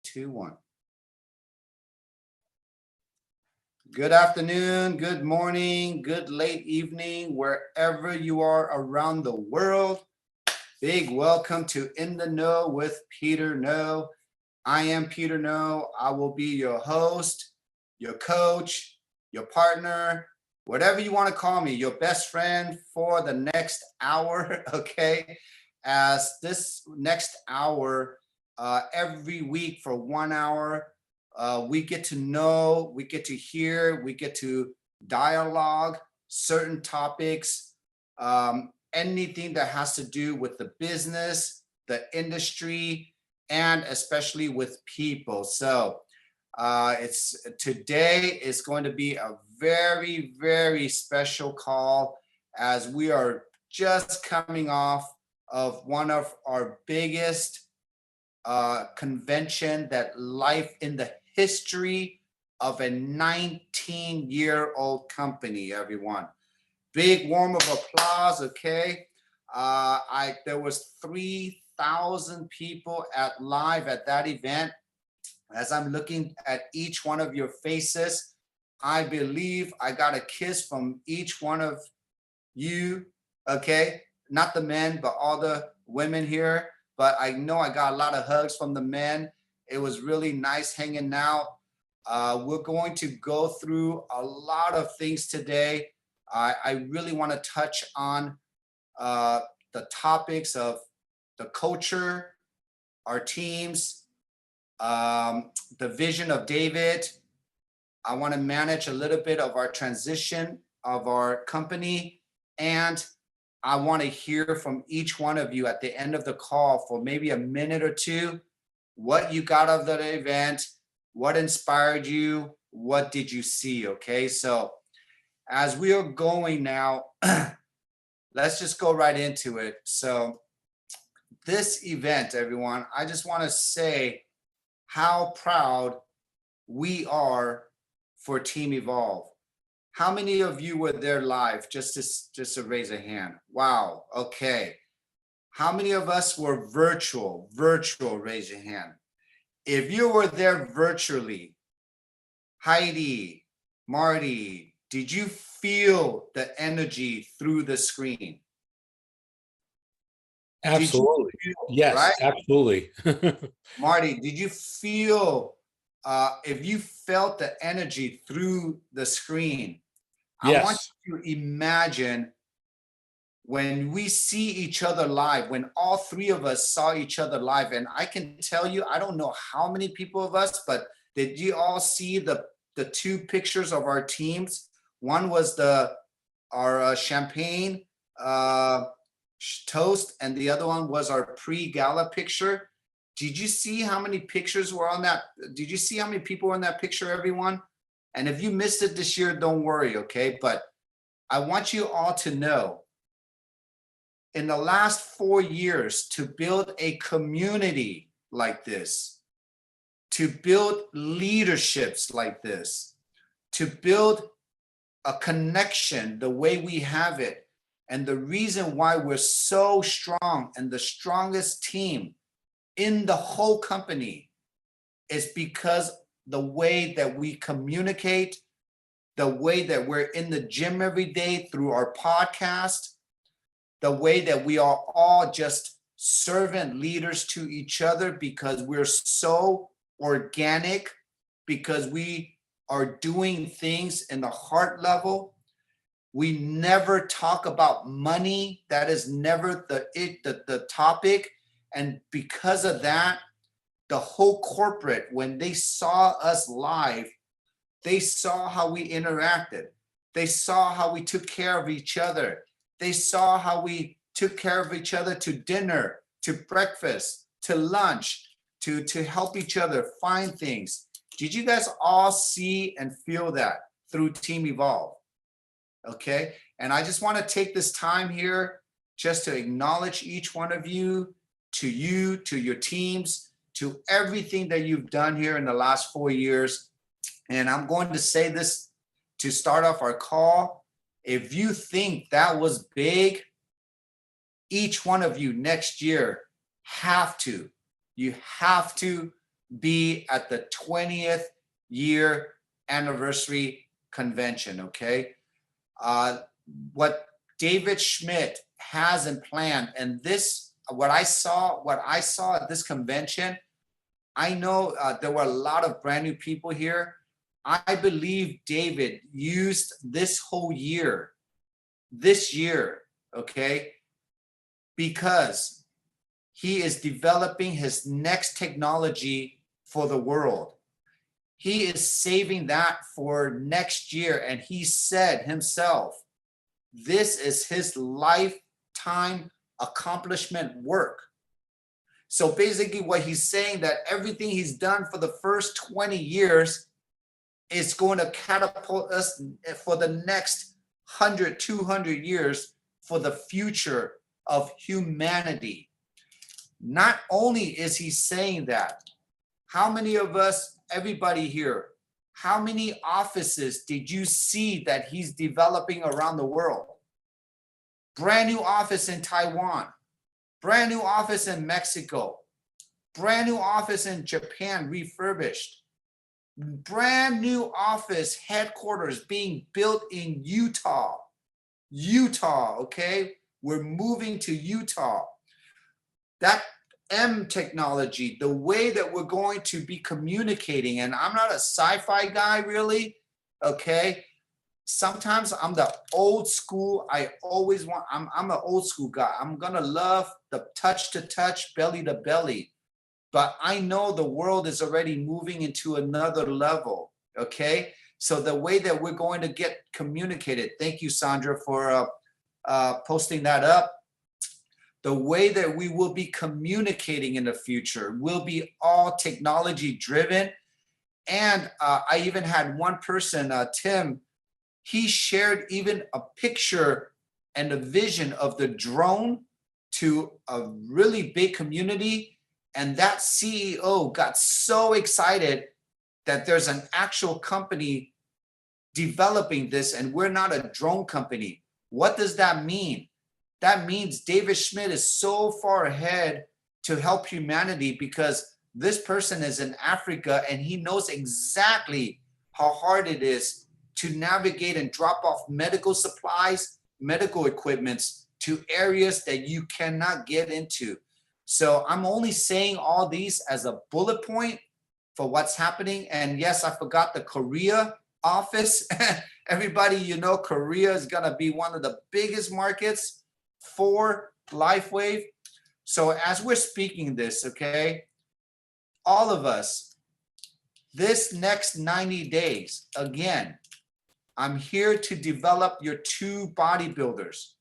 2, 1. Good afternoon, good morning, good late evening, wherever you are around the world. Big welcome to In the Know with Peter No. I am Peter No. I will be your host, your coach, your partner, whatever you want to call me, your best friend for the next hour, okay? As this next hour, every week for 1 hour, we get to know, we get to hear, we get to dialogue certain topics, anything that has to do with the business, the industry, and especially with people. So today is going to be a very, very special call as we are just coming off of one of our biggest convention that life in the history of a 19-year-old company, everyone. Big warm of applause, okay? There was 3,000 people live at that event. As I'm looking at each one of your faces, I believe I got a kiss from each one of you, okay? Not the men, but all the women here. But I know I got a lot of hugs from the men. It was really nice hanging out. We're going to go through a lot of things today. I really want to touch on the topics of the culture, our teams, the vision of David. I want to manage a little bit of our transition of our company, and I want to hear from each one of you at the end of the call for maybe a minute or two, what you got out of the event, what inspired you, what did you see, okay? So as we are going now, let's just go right into it. So this event, everyone, I just want to say how proud we are for Team Evolve. How many of you were there live? Just to raise a hand. Wow. Okay. How many of us were virtual? Virtual, raise your hand. If you were there virtually, Heidi, Marty, did you feel the energy through the screen? Absolutely. Yes, right? absolutely. Marty, did you feel, if you felt the energy through the screen, I want Yes. you to imagine when we see each other live, when all three of us saw each other live, and I can tell you, I don't know how many people of us, but did you all see the two pictures of our teams? One was our champagne toast, and the other one was our pre-gala picture. Did you see how many pictures were on that? Did you see how many people were in that picture, everyone? And if you missed it this year, don't worry, okay? But I want you all to know, in the last 4 years, to build a community like this, to build leaderships like this, to build a connection the way we have it, and the reason why we're so strong and the strongest team in the whole company is because the way that we communicate, the way that we're in the gym every day through our podcast, the way that we are all just servant leaders to each other because we're so organic, because we are doing things in the heart level. We never talk about money. That is never the topic. And because of that, the whole corporate, when they saw us live, they saw how we interacted. They saw how we took care of each other. They saw how we took care of each other to dinner, to breakfast, to lunch, to help each other find things. Did you guys all see and feel that through Team Evolve? Okay. And I just want to take this time here just to acknowledge each one of you, to your teams, to everything that you've done here in the last 4 years. And I'm going to say this to start off our call. If you think that was big, each one of you next year you have to be at the 20th year anniversary convention, okay? What David Schmidt has in plan, and this, what I saw at this convention, I know there were a lot of brand new people here. I believe David used this whole year, okay, because he is developing his next technology for the world. He is saving that for next year. And he said himself, this is his lifetime accomplishment work. So basically what he's saying, that everything he's done for the first 20 years is going to catapult us for the next 100, 200 years for the future of humanity. Not only is he saying that, how many of us, everybody here, how many offices did you see that he's developing around the world? Brand new office in Taiwan, brand new office in Mexico, brand new office in Japan, refurbished, brand new office headquarters being built in Utah, okay? We're moving to Utah. That M technology, the way that we're going to be communicating, and I'm not a sci-fi guy really, okay? Sometimes I'm the old school. I'm an old school guy. I'm gonna love the touch to touch, belly to belly. But I know the world is already moving into another level, okay? So the way that we're going to get communicated, thank you, Sandra, for posting that up. The way that we will be communicating in the future will be all technology driven. And I even had one person, Tim, he shared even a picture and a vision of the drone to a really big community. And that CEO got so excited that there's an actual company developing this, and we're not a drone company. What does that mean? That means David Schmidt is so far ahead to help humanity, because this person is in Africa and he knows exactly how hard it is to navigate and drop off medical supplies, medical equipments to areas that you cannot get into. So I'm only saying all these as a bullet point for what's happening. And yes, I forgot the Korea office. Everybody, you know, Korea is going to be one of the biggest markets for LifeWave. So as we're speaking this, okay, all of us, this next 90 days, again, I'm here to develop your two bodybuilders.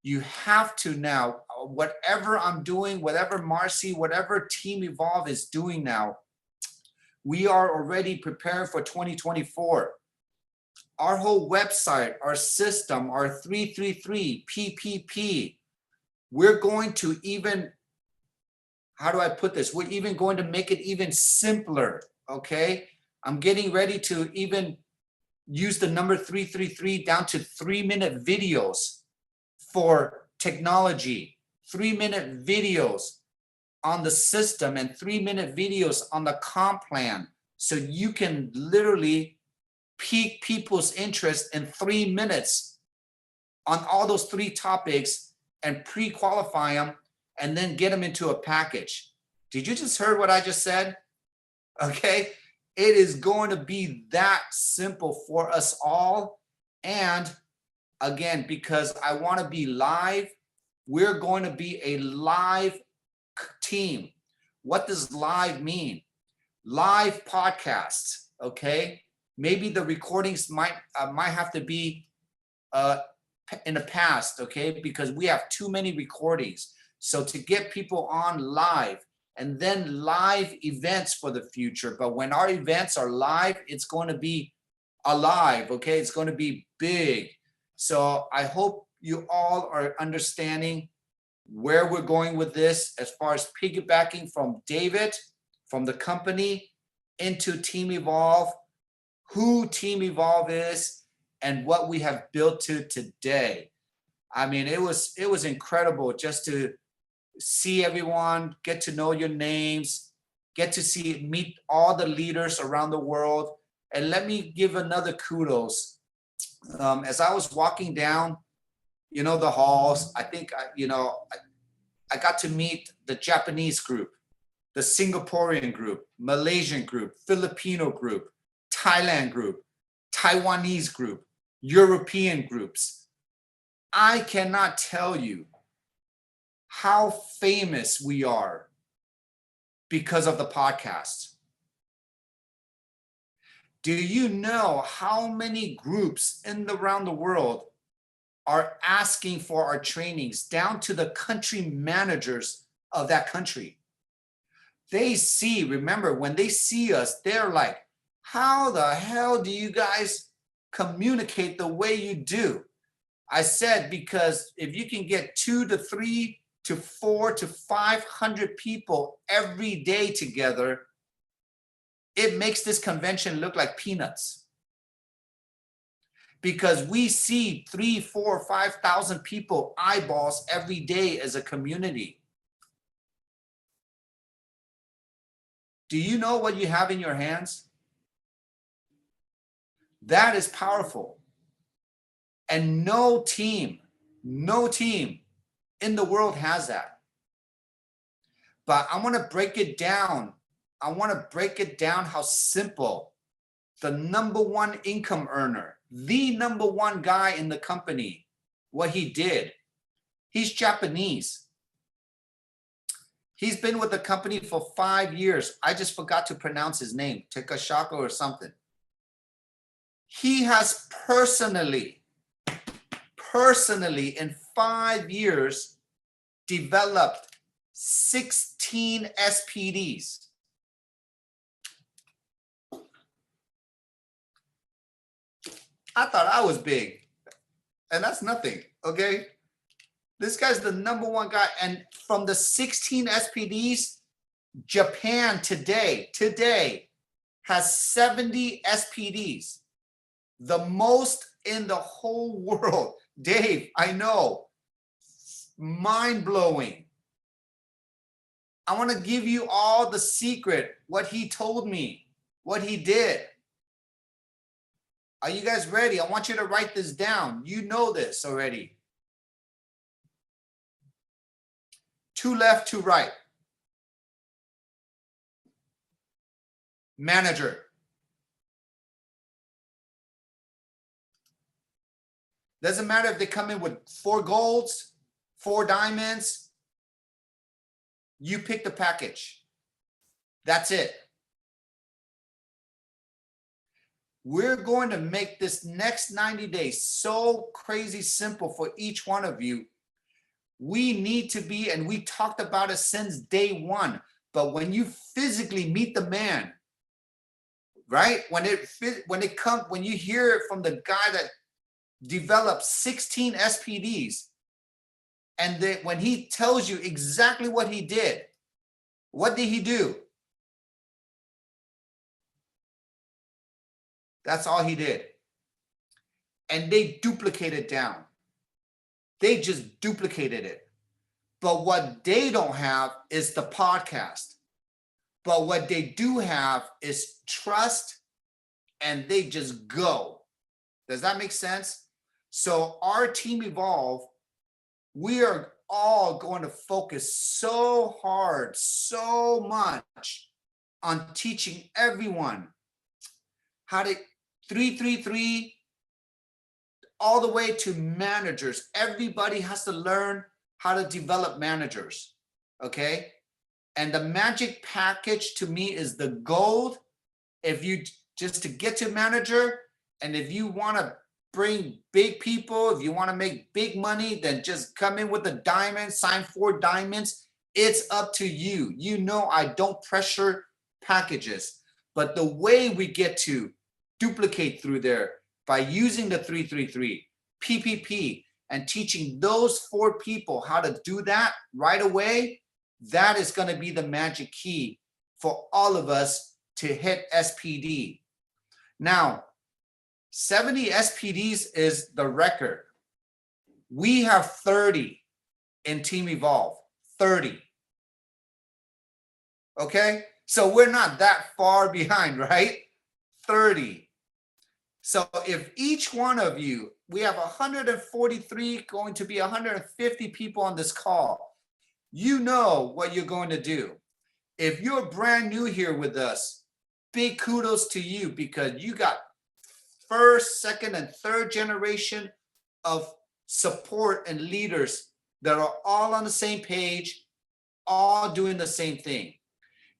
You have to now, whatever I'm doing, whatever Marcy, whatever Team Evolve is doing now, we are already preparing for 2024. Our whole website, our system, our 333 PPP, we're going to even, how do I put this? We're even going to make it even simpler, okay? I'm getting ready to even use the number 333 down to 3-minute videos for technology, 3-minute videos on the system, and 3-minute videos on the comp plan. So you can literally pique people's interest in 3 minutes on all those 3 topics and pre-qualify them and then get them into a package. Did you just heard what I just said? Okay. It is going to be that simple for us all. And again, because I want to be live, we're going to be a live team. What does live mean? Live podcasts, okay? Maybe the recordings might have to be in the past, okay? Because we have too many recordings. So to get people on live, and then live events for the future. But when our events are live, it's going to be alive, okay? It's going to be big. So I hope you all are understanding where we're going with this as far as piggybacking from David, from the company, into Team Evolve, who Team Evolve is, and what we have built to today. I mean, it was incredible just to see everyone, get to know your names, get to meet all the leaders around the world. And let me give another kudos. As I was walking down, the halls, I think, I got to meet the Japanese group, the Singaporean group, Malaysian group, Filipino group, Thailand group, Taiwanese group, European groups. I cannot tell you how famous we are because of the podcast. Do you know how many groups around the world are asking for our trainings, down to the country managers of that country? They see, remember, when they see us, they're like, how the hell do you guys communicate the way you do? I said, because if you can get 2 to 3 to 4 to 500 people every day together, it makes this convention look like peanuts. Because we see 3, 4, 5,000 people eyeballs every day as a community. Do you know what you have in your hands? That is powerful. And no team in the world has that. But I want to break it down. I want to break it down how simple the number one income earner, the number one guy in the company, what he did. He's Japanese. He's been with the company for 5 years. I just forgot to pronounce his name, Takashako or something. He has personally in 5 years developed 16 SPDs. I thought I was big, and that's nothing, okay? This guy's the number one guy, and from the 16 SPDs, Japan today has 70 SPDs, the most in the whole world. Dave, I know, mind-blowing. I want to give you all the secret, what he told me, what he did. Are you guys ready? I want you to write this down. You know this already. 2 left, 2 right. Manager. Doesn't matter if they come in with 4 golds, 4 diamonds. You pick the package. That's it. We're going to make this next 90 days so crazy simple for each one of you. We need to be, and we talked about it since day one, but when you physically meet the man, right? When you hear it from the guy that developed 16 SPDs, and when he tells you exactly what he did, what did he do? That's all he did. And they duplicated down. They just duplicated it. But what they don't have is the podcast. But what they do have is trust, and they just go. Does that make sense? So our team Evolve, we are all going to focus so hard, so much on teaching everyone how to 333 all the way to managers. Everybody has to learn how to develop managers, okay? And the magic package to me is the gold. If you just to get to manager, and if you want to bring big people, if you want to make big money, then just come in with a diamond, sign 4 diamonds. It's up to you. You know, I don't pressure packages, but the way we get to duplicate through there by using the 333 PPP and teaching those 4 people how to do that right away, that is going to be the magic key for all of us to hit SPD. Now, 70 SPDs is the record. We have 30 in Team Evolve, 30. Okay? So we're not that far behind, right? 30. So if each one of you, we have 143, going to be 150 people on this call, you know what you're going to do. If you're brand new here with us, big kudos to you, because you got first, second, and third generation of support and leaders that are all on the same page, all doing the same thing.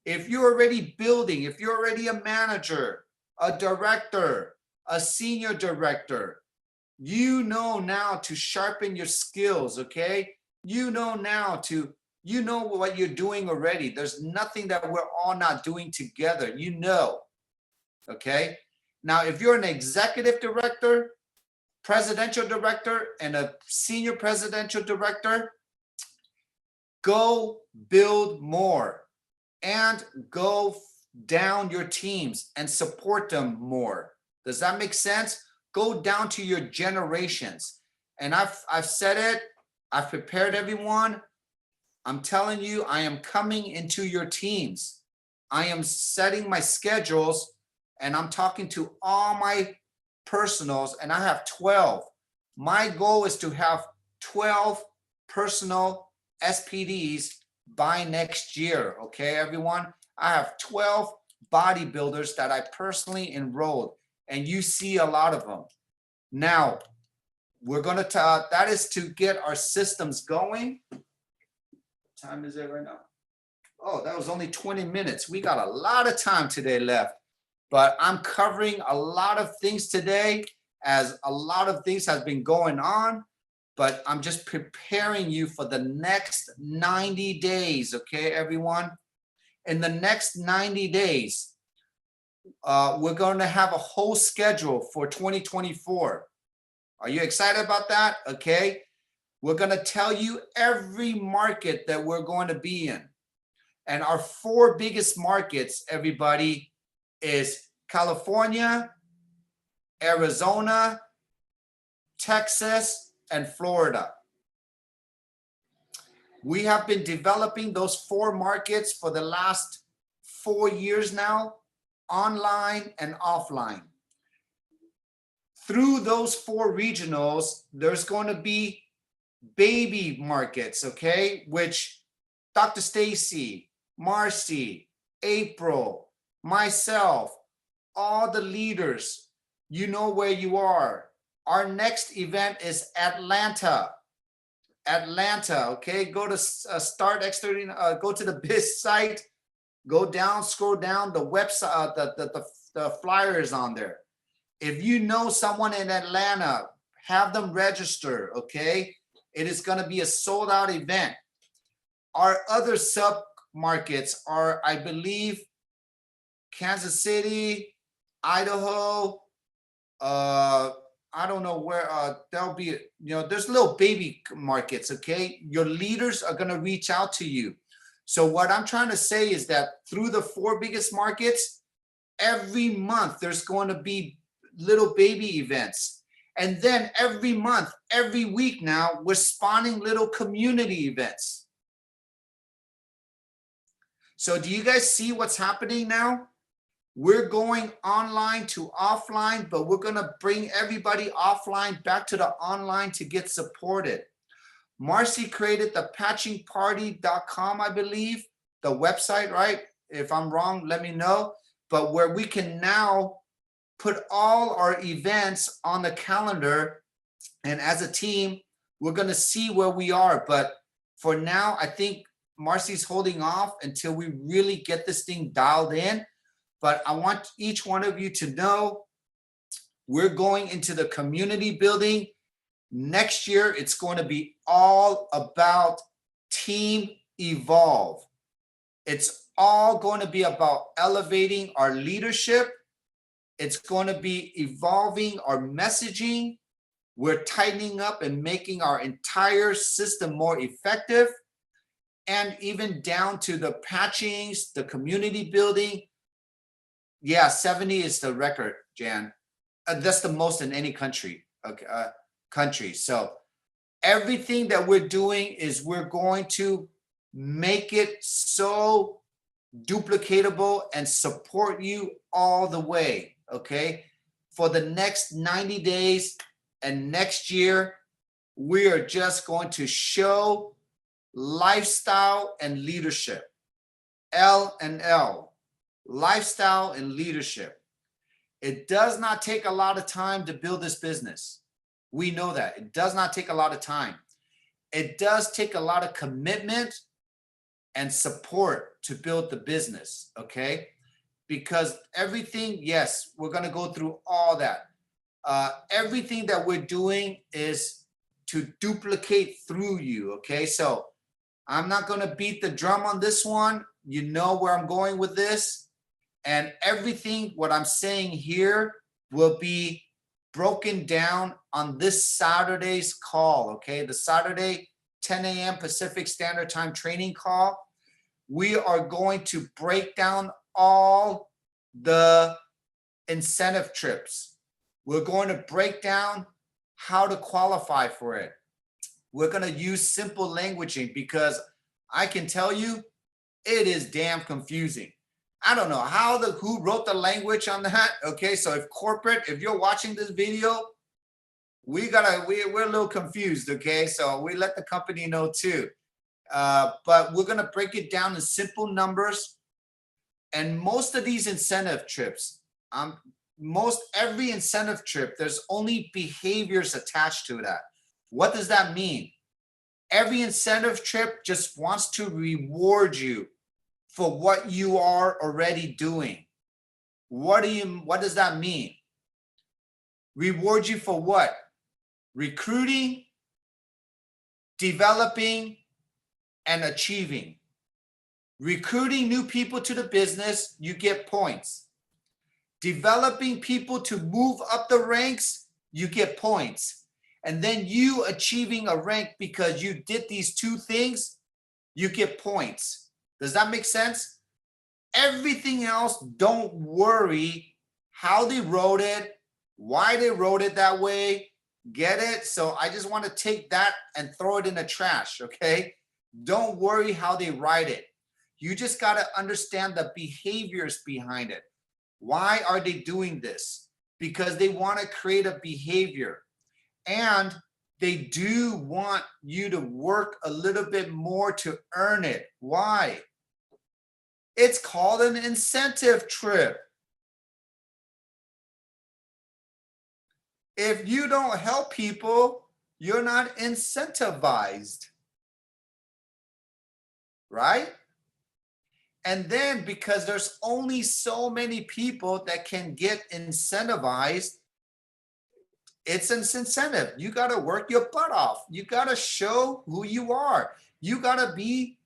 If you're already building, if you're already a manager, a director, a senior director, you know now to sharpen your skills, okay? You know now to, you know what you're doing already. There's nothing that we're all not doing together, you know, okay? Now, if you're an executive director, presidential director, and a senior presidential director, go build more and go down your teams and support them more. Does that make sense? Go down to your generations. And I've said it, I've prepared everyone. I'm telling you, I am coming into your teams. I am setting my schedules, and I'm talking to all my personals, and I have 12. My goal is to have 12 personal SPDs by next year, okay, everyone? I have 12 bodybuilders that I personally enrolled, and you see a lot of them. Now, we're gonna that is to get our systems going. What time is it right now? Oh, that was only 20 minutes. We got a lot of time today left, but I'm covering a lot of things today, as a lot of things has been going on, but I'm just preparing you for the next 90 days, okay, everyone? In the next 90 days, we're going to have a whole schedule for 2024. Are you excited about that? Okay. We're going to tell you every market that we're going to be in. And our 4 biggest markets, everybody, is California, Arizona, Texas, and Florida. We have been developing those 4 markets for the last 4 years now, online and offline. Through those 4 regionals, there's going to be baby markets, okay, which Dr. Stacy, Marcy, April, myself, all the leaders, you know where you are. Our next event is Atlanta. Atlanta, okay? Go to Start X30, go to the BIS site, go down, scroll down, the website, the flyer is on there. If you know someone in Atlanta, have them register, okay? It is gonna be a sold out event. Our other sub markets are, I believe, Kansas City, Idaho, I don't know where, there'll be, you know, there's little baby markets, okay? Your leaders are gonna reach out to you. So what I'm trying to say is that through the 4 biggest markets, every month there's going to be little baby events. And then every month, every week now, we're spawning little community events. So do you guys see what's happening now? We're going online to offline, but we're going to bring everybody offline back to the online to get supported. Marcy created the patchingparty.com, I believe, the website, right? If I'm wrong, let me know. But where we can now put all our events on the calendar, and as a team, we're going to see where we are. But for now, I think Marcy's holding off until we really get this thing dialed in. But I want each one of you to know we're going into the community building. Next year, it's going to be all about Team Evolve. It's all going to be about elevating our leadership. It's going to be evolving our messaging. We're tightening up and making our entire system more effective. And even down to the patchings, the community building. Yeah, 70 is the record, Jan. That's the most in any country. Okay, so everything that we're doing is we're going to make it so duplicatable, and support you all the way, okay? For the next 90 days and next year, we are just going to show lifestyle and leadership. L and L, lifestyle and leadership. It does not take a lot of time to build this business. We know that. It does not take a lot of time. It does take a lot of commitment and support to build the business, okay? Because everything, yes, we're going to go through all that. Everything that we're doing is to duplicate through you, okay? So I'm not going to beat the drum on this one. You know where I'm going with this. And everything, what I'm saying here, will be broken down on this Saturday's call, okay? The Saturday 10 a.m. Pacific Standard Time training call. We are going to break down all the incentive trips. We're going to break down how to qualify for it. We're going to use simple languaging because I can tell you it is damn confusing. I don't know who wrote the language on that. Okay, so if you're watching this video, we're a little confused. Okay, so we let the company know too. But we're gonna break it down in simple numbers. And most of these incentive trips, every incentive trip, there's only behaviors attached to that. What does that mean? Every incentive trip just wants to reward you for what you are already doing. What does that mean? Reward you for what? Recruiting, developing, and achieving. Recruiting new people to the business, you get points. Developing people to move up the ranks, you get points. And then you achieving a rank because you did these two things, you get points. Does that make sense? Everything else, don't worry how they wrote it, why they wrote it that way. Get it? So I just want to take that and throw it in the trash, okay? Don't worry how they write it. You just got to understand the behaviors behind it. Why are they doing this? Because they want to create a behavior. And they do want you to work a little bit more to earn it. Why? It's called an incentive trip. If you don't help people, you're not incentivized, right? And then because there's only so many people that can get incentivized, it's an incentive. You got to work your butt off. You got to show who you are. You got to be,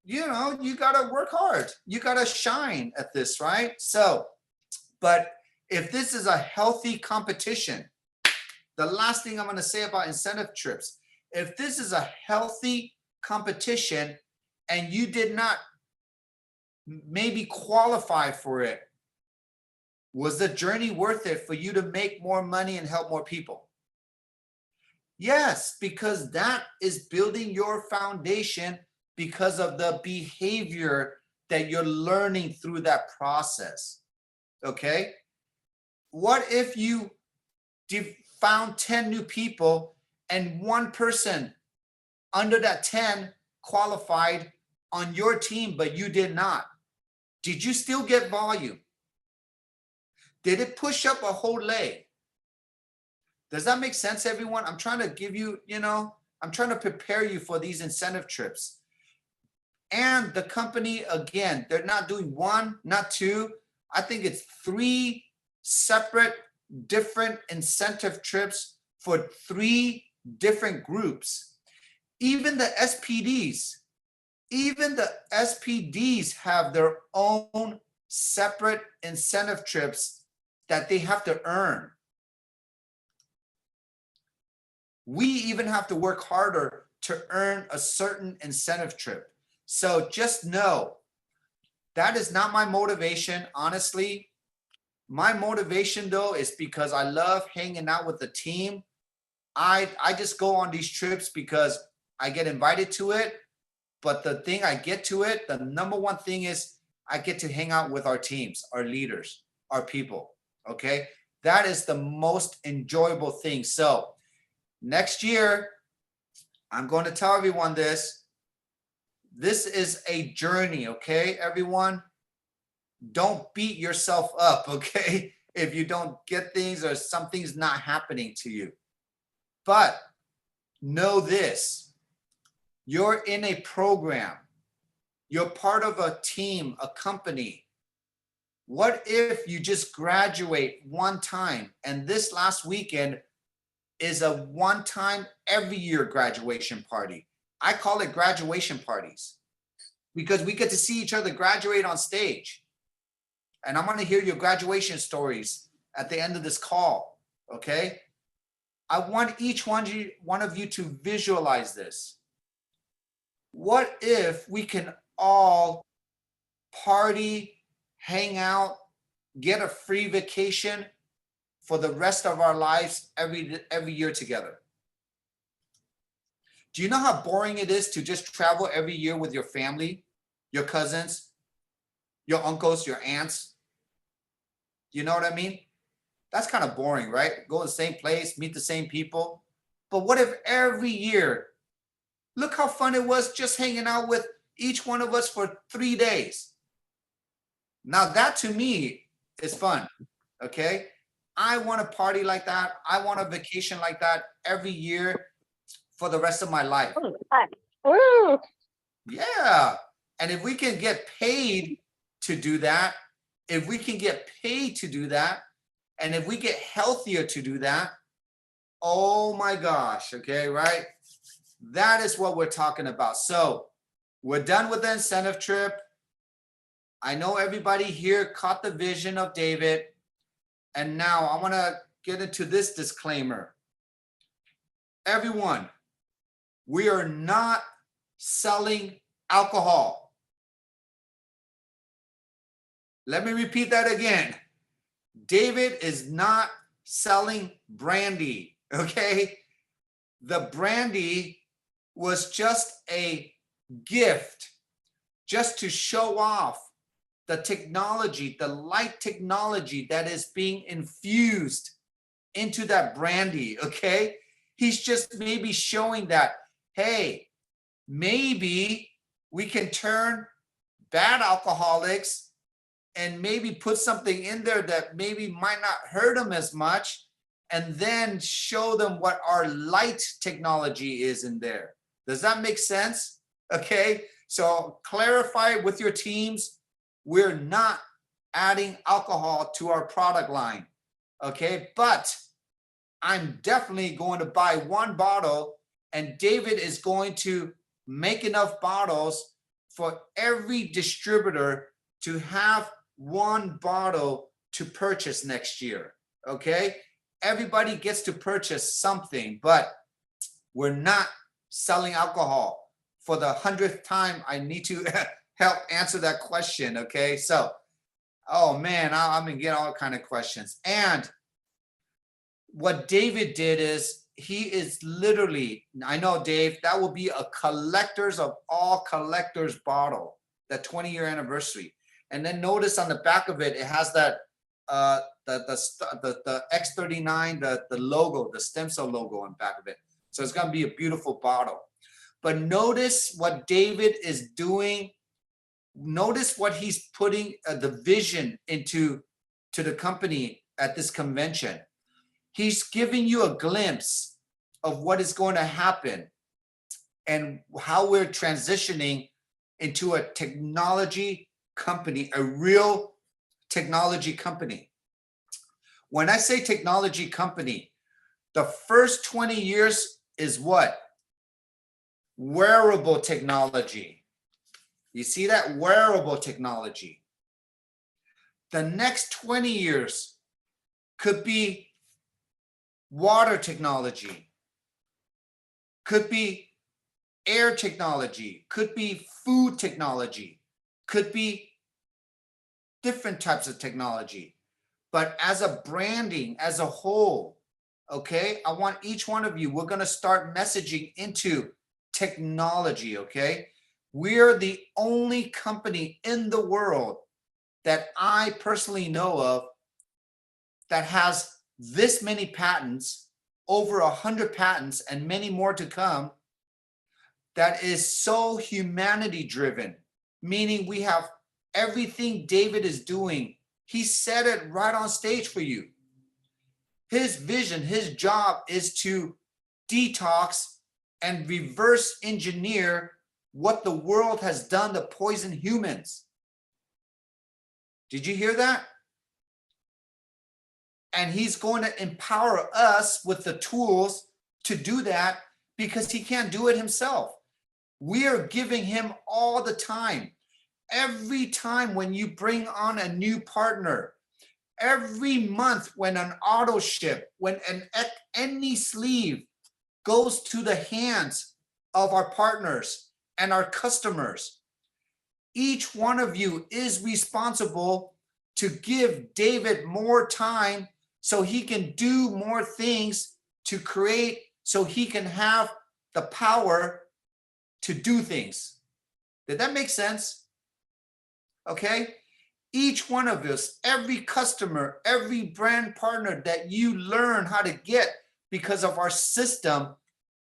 you got to work hard. You got to shine at this, right? So, but if this is a healthy competition, the last thing I'm going to say about incentive trips, if this is a healthy competition and you did not maybe qualify for it, was the journey worth it for you to make more money and help more people? Yes, because that is building your foundation because of the behavior that you're learning through that process. Okay? What if you found 10 new people and one person under that 10 qualified on your team, but you did not? Did you still get volume? Did it push up a whole leg? Does that make sense, everyone? I'm trying to give you, I'm trying to prepare you for these incentive trips. And the company, again, they're not doing one, not two. I think it's 3 separate different incentive trips for 3 different groups. Even the SPDs have their own separate incentive trips that they have to earn. We even have to work harder to earn a certain incentive trip. So just know that is not my motivation, honestly. My motivation, though, is because I love hanging out with the team. I just go on these trips because I get invited to it. But the thing I get to it, the number one thing is I get to hang out with our teams, our leaders, our people. Okay. That is the most enjoyable thing. So next year, I'm going to tell everyone this. This is a journey. Okay, everyone. Don't beat yourself up. Okay. If you don't get things or something's not happening to you. But know this, you're in a program. You're part of a team, a company. What if you just graduate one time and this last weekend is a one-time every year graduation party? I call it graduation parties because we get to see each other graduate on stage. And I'm going to hear your graduation stories at the end of this call, okay? I want each one of you to visualize this. What if we can all party, hang out, get a free vacation for the rest of our lives every year together? Do you know how boring it is to just travel every year with your family, your cousins, your uncles, your aunts? You know what I mean? That's kind of boring, right? Go to the same place, meet the same people. But what if every year, look how fun it was just hanging out with each one of us for 3 days. Now that to me is fun, okay? I want a party like that. I want a vacation like that every year for the rest of my life. Ooh. Yeah. And if we can get paid to do that, if we can get paid to do that, and if we get healthier to do that, oh my gosh, okay, right? That is what we're talking about. So we're done with the incentive trip. I know everybody here caught the vision of David. And now I want to get into this disclaimer. Everyone, we are not selling alcohol. Let me repeat that again. David is not selling brandy, okay? The brandy was just a gift, just to show off the technology, the light technology that is being infused into that brandy, okay? He's just maybe showing that, hey, maybe we can turn bad alcoholics and maybe put something in there that maybe might not hurt them as much, and then show them what our light technology is in there. Does that make sense? Okay, so clarify with your teams, we're not adding alcohol to our product line, okay? But I'm definitely going to buy one bottle, and David is going to make enough bottles for every distributor to have one bottle to purchase next year, okay? Everybody gets to purchase something, but we're not selling alcohol. For the 100th time, I need to help answer that question, okay? So, oh man, I'm gonna get all kind of questions. And what David did is, he is literally, I know Dave, that will be a collector's of all collectors bottle, that 20-year anniversary. And then notice on the back of it, it has that the X39, the logo, the stem cell logo on the back of it. So it's gonna be a beautiful bottle. But notice what David is doing. Notice what he's putting the vision into the company at this convention. He's giving you a glimpse of what is going to happen and how we're transitioning into a technology company, a real technology company. When I say technology company, the first 20 years is what? Wearable technology. You see that? Wearable technology. The next 20 years could be water technology, could be air technology, could be food technology, could be different types of technology. But as a branding, as a whole, okay, I want each one of you, we're going to start messaging into technology, okay? We're the only company in the world that I personally know of that has this many patents, over 100 patents and many more to come, that is so humanity driven, meaning we have everything David is doing. He said it right on stage for you. His vision, his job is to detox and reverse engineer what the world has done to poison humans. Did you hear that? And he's going to empower us with the tools to do that because he can't do it himself. We are giving him all the time. Every time when you bring on a new partner, every month when an auto ship, when any sleeve goes to the hands of our partners and our customers, each one of you is responsible to give David more time so he can do more things to create, so he can have the power to do things. Did that make sense? Okay. Each one of us, every customer, every brand partner that you learn how to get because of our system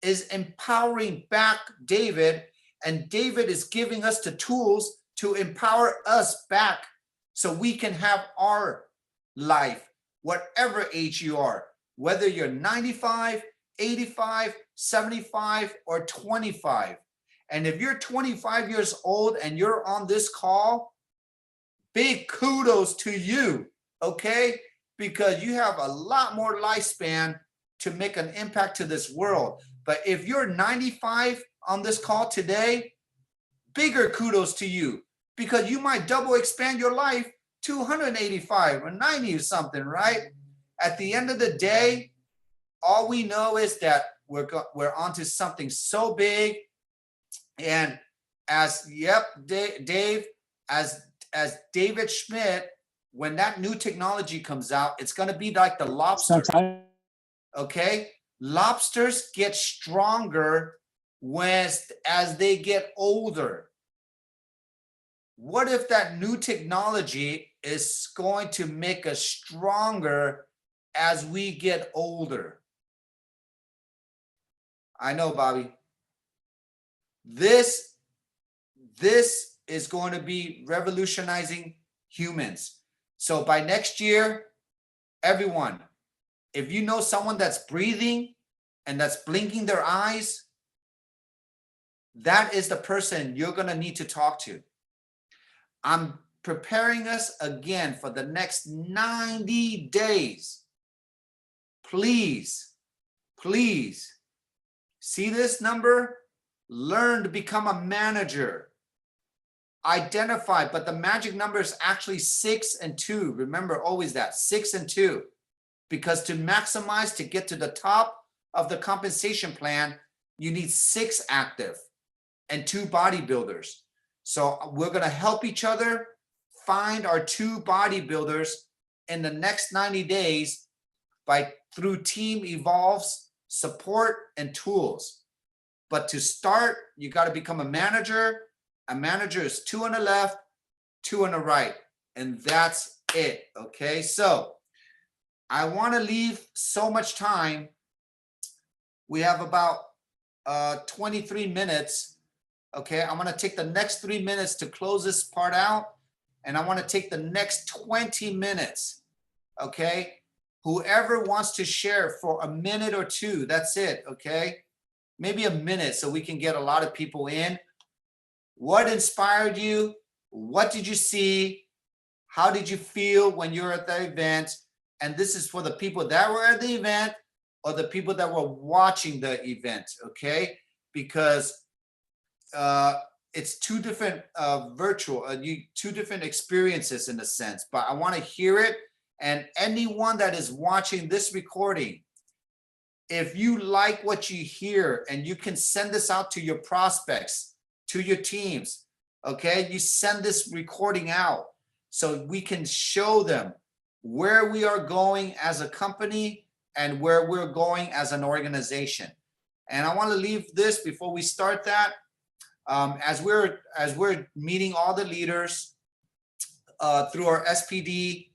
is empowering back David, and David is giving us the tools to empower us back so we can have our life, whatever age you are, whether you're 95, 85, 75, or 25. And if you're 25 years old and you're on this call, big kudos to you, okay? Because you have a lot more lifespan to make an impact to this world. But if you're 95 on this call today, bigger kudos to you, because you might double expand your life to 185 or 90 or something, right? At the end of the day, all we know is that we're onto something so big. And as, Dave, as David Schmidt, when that new technology comes out, it's going to be like the lobster. Okay, lobsters get stronger as they get older. What if that new technology is going to make us stronger as we get older? I know, Bobby. This is going to be revolutionizing humans. So by next year, everyone, if you know someone that's breathing and that's blinking their eyes, that is the person you're going to need to talk to. I'm preparing us again for the next 90 days. Please, please see this number. Learn to become a manager. Identify, but the magic number is actually 6 and 2. Remember always that 6 and 2, because to maximize, to get to the top of the compensation plan, you need 6 active and 2 bodybuilders. So we're going to help each other find our 2 bodybuilders in the next 90 days through Team Evolve's support and tools. But to start, you got to become a manager. A manager is 2 on the left, 2 on the right, and that's it. Okay, so I want to leave so much time. We have about 23 minutes. Okay, I'm going to take the next 3 minutes to close this part out, and I want to take the next 20 minutes. Okay, whoever wants to share for a minute or 2, that's it. Okay, maybe a minute so we can get a lot of people in. What inspired you? What did you see? How did you feel when you were at the event? And this is for the people that were at the event or the people that were watching the event, okay? Because it's 2 different two different experiences in a sense, but I want to hear it. And anyone that is watching this recording, if you like what you hear and you can send this out to your prospects, to your teams, okay? You send this recording out so we can show them where we are going as a company and where we're going as an organization. And I want to leave this before we start that. As we're meeting all the leaders through our SPD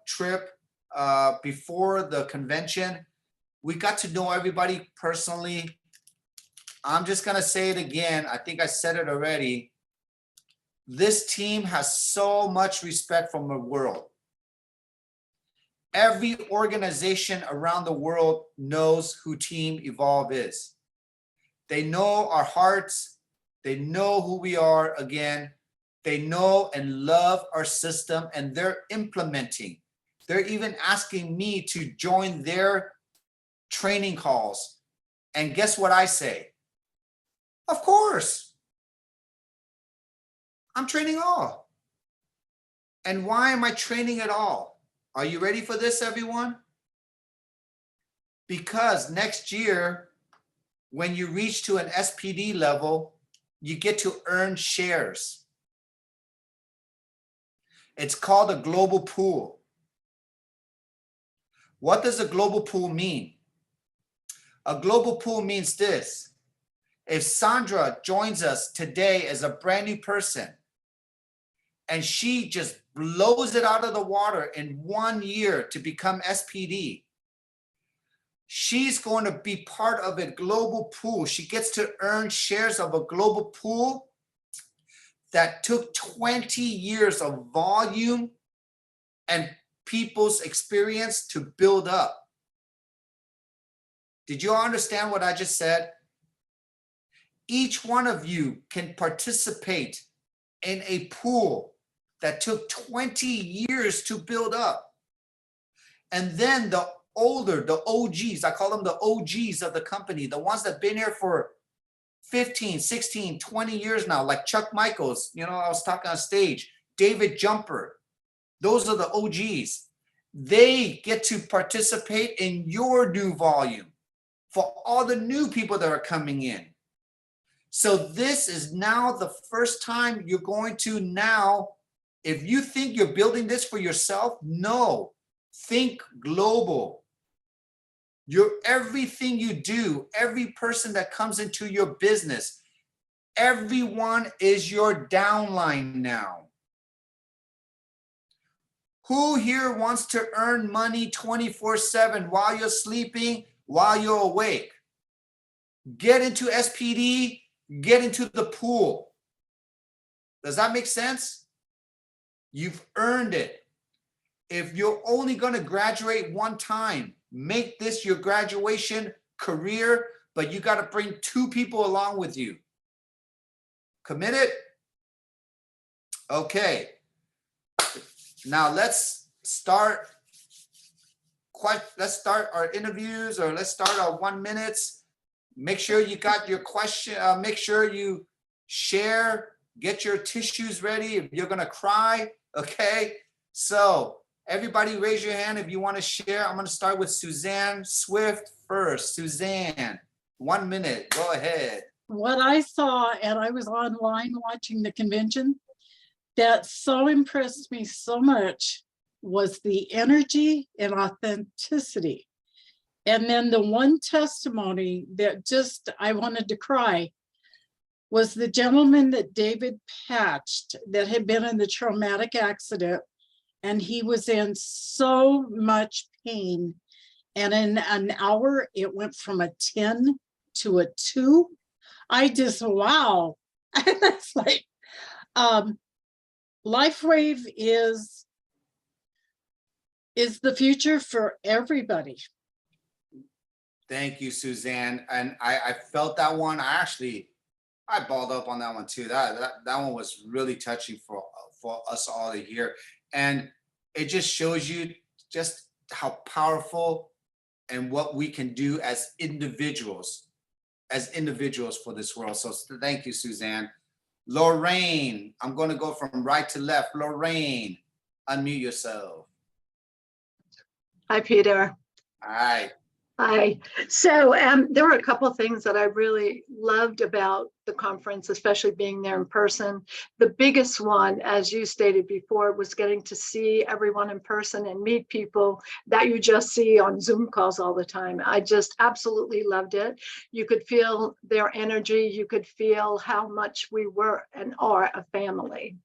trip before the convention, we got to know everybody personally. I'm just gonna say it again. I think I said it already. This team has so much respect from the world. Every organization around the world knows who Team Evolve is. They know our hearts. They know who we are again. They know and love our system, and they're implementing. They're even asking me to join their training calls. And guess what I say? Of course. I'm training all. And why am I training at all? Are you ready for this, everyone? Because next year, when you reach to an SPD level, you get to earn shares. It's called a global pool. What does a global pool mean? A global pool means this. If Sandra joins us today as a brand new person, and she just blows it out of the water in 1 year to become SPD, she's going to be part of a global pool. She gets to earn shares of a global pool that took 20 years of volume and people's experience to build up. Did you understand what I just said? Each one of you can participate in a pool that took 20 years to build up. And then the older, the OGs, I call them the OGs of the company, the ones that have been here for 15, 16, 20 years now, like Chuck Michaels, you know, I was talking on stage, David Jumper, those are the OGs. They get to participate in your new volume for all the new people that are coming in. So this is now the first time you're going to now, if you think you're building this for yourself, no, think global. Everything you do, every person that comes into your business, everyone is your downline now. Who here wants to earn money 24/7 while you're sleeping, while you're awake? Get into SPD, get into the pool. Does that make sense? You've earned it. If you're only going to graduate one time, make this your graduation career, but you got to bring 2 people along with you. Committed? Okay. Now let's start our interviews, or let's start our 1 minutes. Make sure you got your question. Make sure you share, get your tissues ready if you're going to cry. Okay. So everybody raise your hand if you want to share. I'm going to start with Suzanne Swift first. Suzanne, 1 minute. Go ahead. What I saw, and I was online watching the convention, that so impressed me so much was the energy and authenticity. And then the one testimony that just, I wanted to cry, was the gentleman that David patched that had been in the traumatic accident, and he was in so much pain. And in an hour, it went from a 10 to a 2. I just, wow. That's like, LifeWave is the future for everybody. Thank you, Suzanne. And I felt that one. I balled up on that one too. That one was really touching for us all to hear. And it just shows you just how powerful and what we can do as individuals for this world. So thank you, Suzanne. Lorraine, I'm going to go from right to left. Lorraine, unmute yourself. Hi, Peter. All right. Hi. So there were a couple of things that I really loved about the conference, especially being there in person. The biggest one, as you stated before, was getting to see everyone in person and meet people that you just see on Zoom calls all the time. I just absolutely loved it. You could feel their energy. You could feel how much we were and are a family.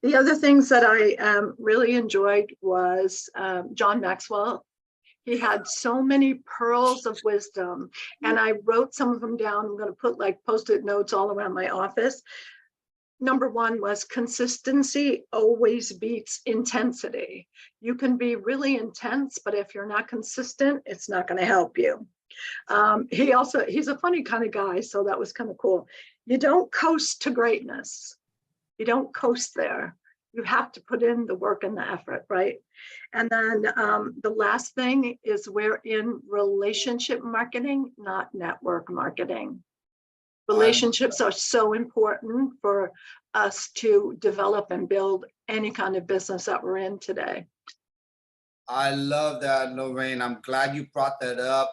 The other things that I really enjoyed was John Maxwell. He had so many pearls of wisdom, and I wrote some of them down. I'm going to put like post-it notes all around my office. Number one was consistency always beats intensity. You can be really intense, but if you're not consistent, it's not going to help you. He's a funny kind of guy, so that was kind of cool. You don't coast to greatness. You don't coast there. You have to put in the work and the effort, right? And then the last thing is we're in relationship marketing, not network marketing. Relationships are so important for us to develop and build any kind of business that we're in today. I love that, Lorraine. I'm glad you brought that up.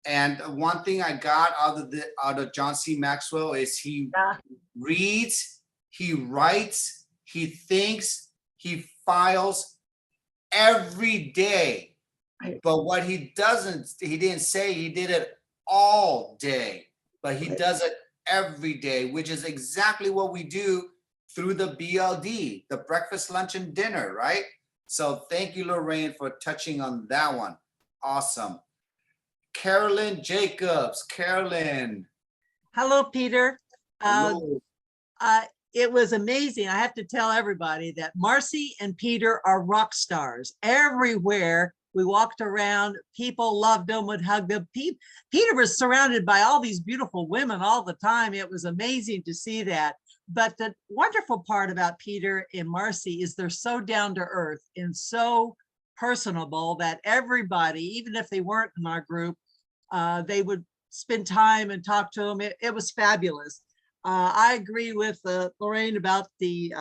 And one thing I got out of John C. Maxwell is he reads, he writes, he thinks, he files every day. Right. But what he didn't say he did it all day, but he does it every day, which is exactly what we do through the BLD, the breakfast, lunch, and dinner, right? So thank you, Lorraine, for touching on that one. Awesome. Carolyn Jacobs. Carolyn. Hello, Peter. Hello. It was amazing. I have to tell everybody that Marcy and Peter are rock stars. Everywhere we walked around, people loved them, would hug them. Peter was surrounded by all these beautiful women all the time. It was amazing to see that. But the wonderful part about Peter and Marcy is they're so down to earth and so personable that everybody, even if they weren't in our group, they would spend time and talk to them. It was fabulous. I agree with Lorraine about the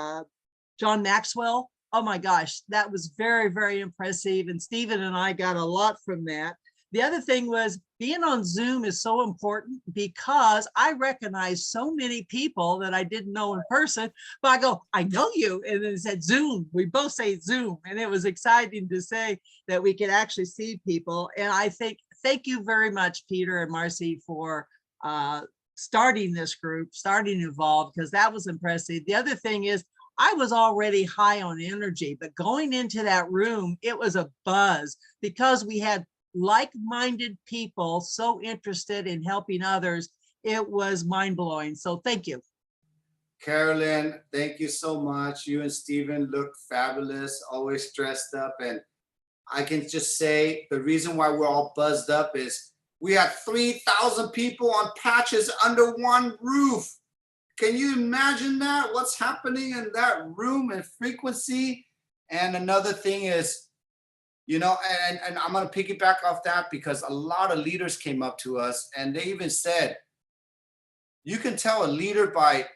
John Maxwell. Oh my gosh, that was very, very impressive. And Stephen and I got a lot from that. The other thing was being on Zoom is so important because I recognize so many people that I didn't know in person, but I go, I know you. And then it said Zoom. We both say Zoom. And it was exciting to say that we could actually see people. And I think, thank you very much, Peter and Marcy, for starting this group, starting Evolve, because that was impressive. The other thing is I was already high on energy, but going into that room, it was a buzz because we had like-minded people so interested in helping others. It was mind-blowing. So thank you. Carolyn, thank you so much. You and Stephen look fabulous, always dressed up. And I can just say the reason why we're all buzzed up is we had 3,000 people on patches under one roof. Can you imagine that? What's happening in that room and frequency? And another thing is, you know, and I'm going to piggyback off that because a lot of leaders came up to us and they even said, you can tell a leader by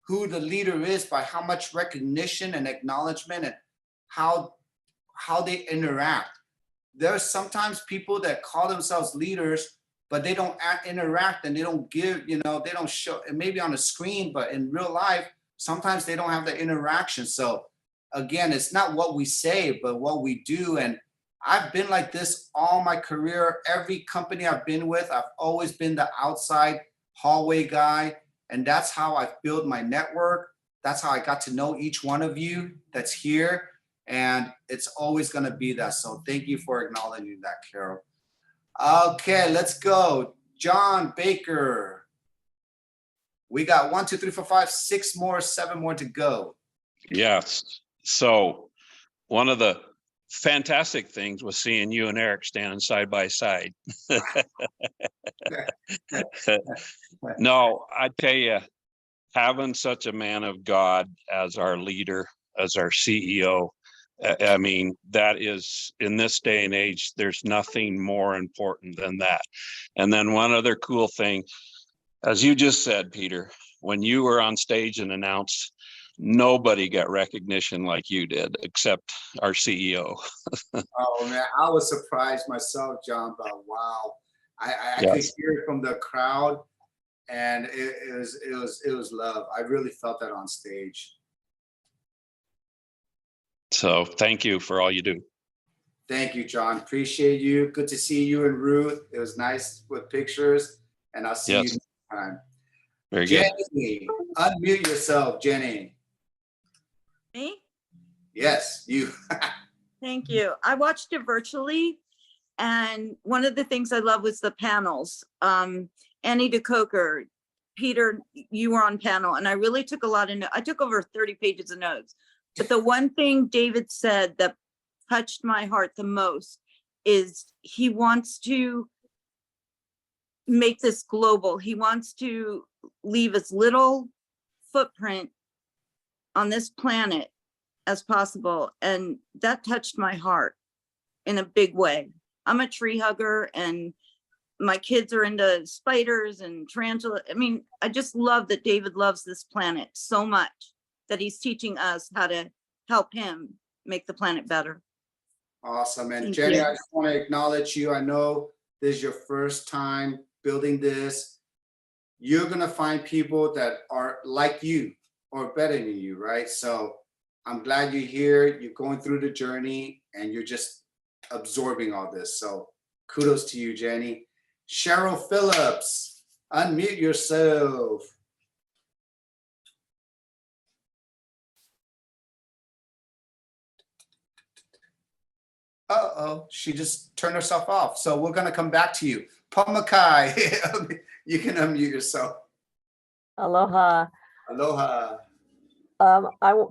who the leader is, by how much recognition and acknowledgement and how they interact. There are sometimes people that call themselves leaders, but they don't interact and they don't give, you know, they don't show, maybe on a screen, but in real life, sometimes they don't have the interaction. So again, it's not what we say, but what we do. And I've been like this all my career. Every company I've been with, I've always been the outside hallway guy. And that's how I've built my network. That's how I got to know each one of you that's here. And it's always going to be that. So thank you for acknowledging that, Carol. Okay, let's go. John Baker. We got 1, 2, 3, 4, 5, 6 more, 7 more to go. Yes. So one of the fantastic things was seeing you and Eric standing side by side. No, I tell you, having such a man of God as our leader, as our CEO, I mean, that is, in this day and age, there's nothing more important than that. And then one other cool thing, as you just said, Peter, when you were on stage and announced nobody got recognition like you did, except our CEO. Oh man, I was surprised myself, John, but wow. I could Yes. hear it from the crowd, and it was love. I really felt that on stage. So thank you for all you do. Thank you, John. Appreciate you. Good to see you and Ruth. It was nice with pictures, and I'll see you Yes. next time. Very good. Jenny, unmute yourself, Jenny. Me? Yes, you. Thank you. I watched it virtually, and one of the things I love was the panels. Annie DeCoker, Peter, you were on panel, and I really took a lot of notes. I took over 30 pages of notes. But the one thing David said that touched my heart the most is he wants to make this global. He wants to leave as little footprint on this planet as possible. And that touched my heart in a big way. I'm a tree hugger, and my kids are into spiders and tarantula. I mean, I just love that David loves this planet so much that he's teaching us how to help him make the planet better. Awesome. And Thank Jenny, you. I just want to acknowledge you. I know this is your first time building this. You're going to find people that are like you or better than you, right? So I'm glad you're here. You're going through the journey and you're just absorbing all this. So kudos to you, Jenny. Cheryl Phillips, unmute yourself. Uh-oh, she just turned herself off. So we're going to come back to you. Pamakai, you can unmute yourself. Aloha. Aloha.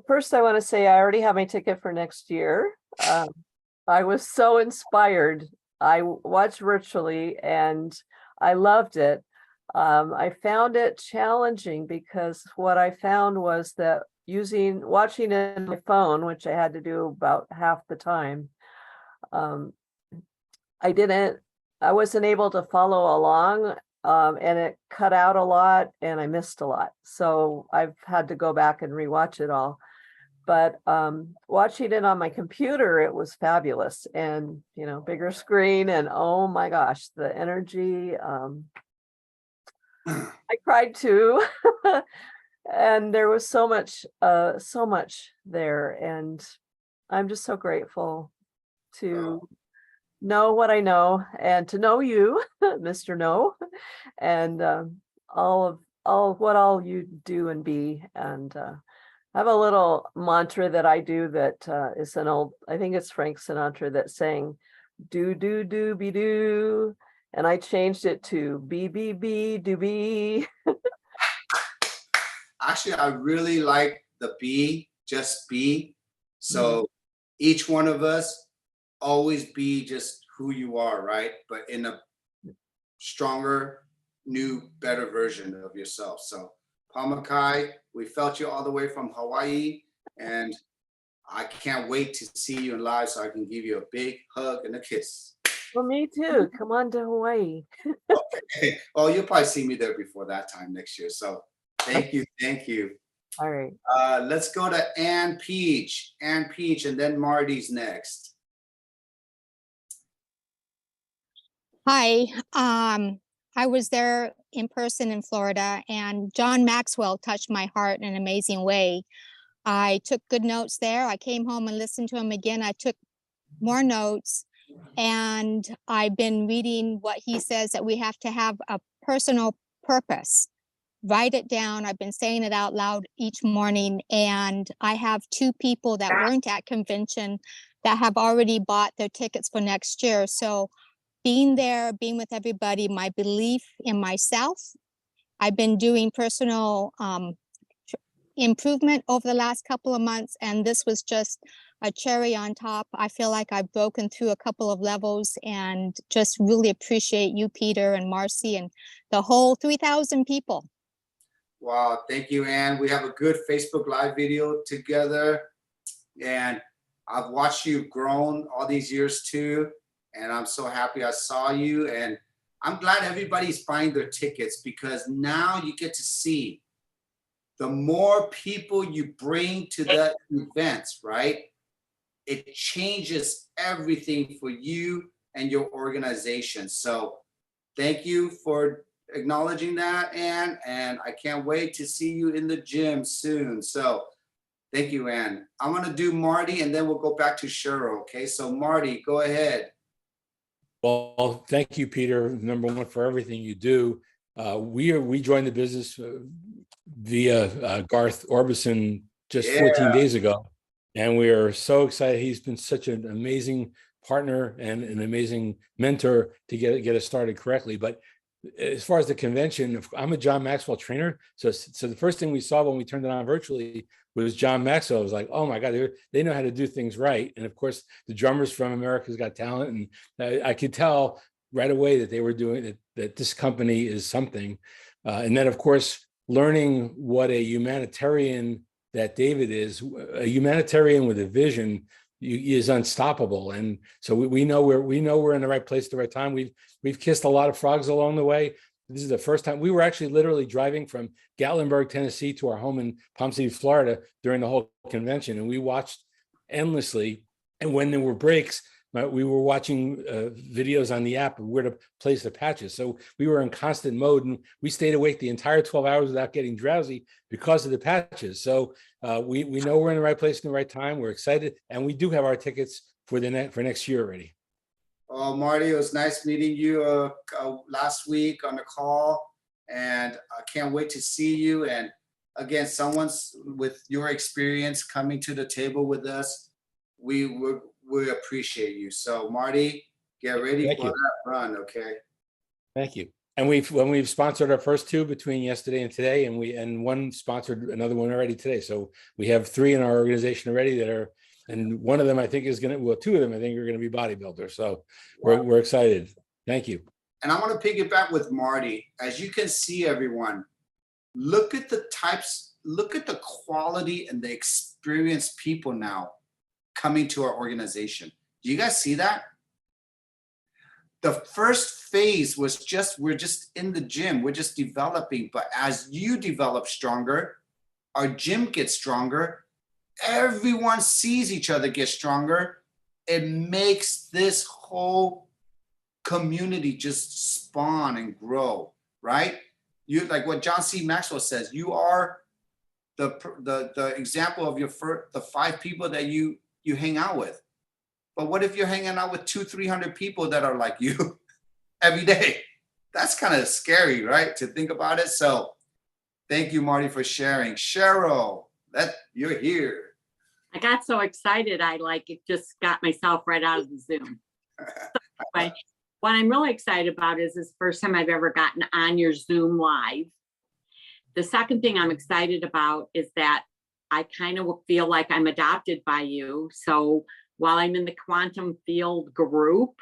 First, I want to say I already have my ticket for next year. I was so inspired. I watched virtually and I loved it. I found it challenging because what I found was that watching it on my phone, which I had to do about half the time, I wasn't able to follow along, and it cut out a lot and I missed a lot. So I've had to go back and rewatch it all. But watching it on my computer, it was fabulous, and bigger screen, and oh my gosh, the energy. I cried too. And there was so much there, and I'm just so grateful to know what I know and to know you, Mr. No, and all what you do and be. And I have a little mantra that I do that is I think it's Frank Sinatra that sang, do, do, do, be, do. And I changed it to be, do, be. Actually, I really like the be, just be. So each one of us always be just who you are, right? But in a stronger, new, better version of yourself. So Pamakai, we felt you all the way from Hawaii, and I can't wait to see you in live so I can give you a big hug and a kiss. Well, me too. Come on to Hawaii. Okay. Oh, you'll probably see me there before that time next year. So thank you. Thank you. All right. Let's go to Ann Peach. Ann Peach, and then Marty's next. Hi, I was there in person in Florida, and John Maxwell touched my heart in an amazing way. I took good notes there. I came home and listened to him again. I took more notes, and I've been reading what he says, that we have to have a personal purpose. Write it down. I've been saying it out loud each morning, and I have 2 people that weren't at convention that have already bought their tickets for next year. So being there, being with everybody, my belief in myself. I've been doing personal improvement over the last couple of months, and this was just a cherry on top. I feel like I've broken through a couple of levels, and just really appreciate you, Peter and Marcy, and the whole 3,000 people. Wow, thank you, Ann. We have a good Facebook Live video together, and I've watched you grown all these years too. And I'm so happy I saw you, and I'm glad everybody's buying their tickets, because now you get to see the more people you bring to the events, right? It changes everything for you and your organization. So thank you for acknowledging that, Ann, and I can't wait to see you in the gym soon. So thank you, Ann. I'm gonna do Marty and then we'll go back to Cheryl, okay? So Marty, go ahead. Well, thank you, Peter, number one, for everything you do. We joined the business via Garth Orbison just 14 days ago. And we are so excited. He's been such an amazing partner and an amazing mentor to get us started correctly. But as far as the convention, I'm a John Maxwell trainer. So the first thing we saw when we turned it on virtually was John Maxwell. It was like, oh my God, they know how to do things right. And of course, the drummers from America's Got Talent. And I could tell right away that they were doing it, that this company is something. And then, of course, learning what a humanitarian that David is, a humanitarian with a vision, is unstoppable. And so we know we're in the right place at the right time. We've kissed a lot of frogs along the way. This is the first time we were actually literally driving from Gatlinburg, Tennessee to our home in Palm City, Florida during the whole convention. And we watched endlessly. And when there were breaks, we were watching videos on the app of where to place the patches. So we were in constant mode, and we stayed awake the entire 12 hours without getting drowsy because of the patches. So we know we're in the right place in the right time. We're excited, and we do have our tickets for next year already. Oh, Marty, it was nice meeting you last week on the call, and I can't wait to see you. And again, someone's with your experience coming to the table with us. We appreciate you. So Marty, get ready for that run, okay? Thank you. And we've sponsored our first two between yesterday and today, and one sponsored another one already today. So we have 3 in our organization already that are, and one of them I think is gonna, well, 2 of them I think are gonna be bodybuilders. So we're excited. Thank you. And I want to piggyback with Marty. As you can see, everyone, look at the quality and the experienced people now coming to our organization. Do you guys see that? The first phase was we're just in the gym, we're just developing. But as you develop stronger, our gym gets stronger, everyone sees each other get stronger. It makes this whole community just spawn and grow, right? You, like what John C. Maxwell says, you are the example of the 5 people that you hang out with. But what if you're hanging out with 200-300 people that are like you every day? That's kind of scary, right? To think about it. So thank you, Marty, for sharing. Cheryl, you're here. I got so excited, I just got myself right out of the Zoom. Anyway, what I'm really excited about is this first time I've ever gotten on your Zoom live. The second thing I'm excited about is that I kind of feel like I'm adopted by you. So while I'm in the quantum field group,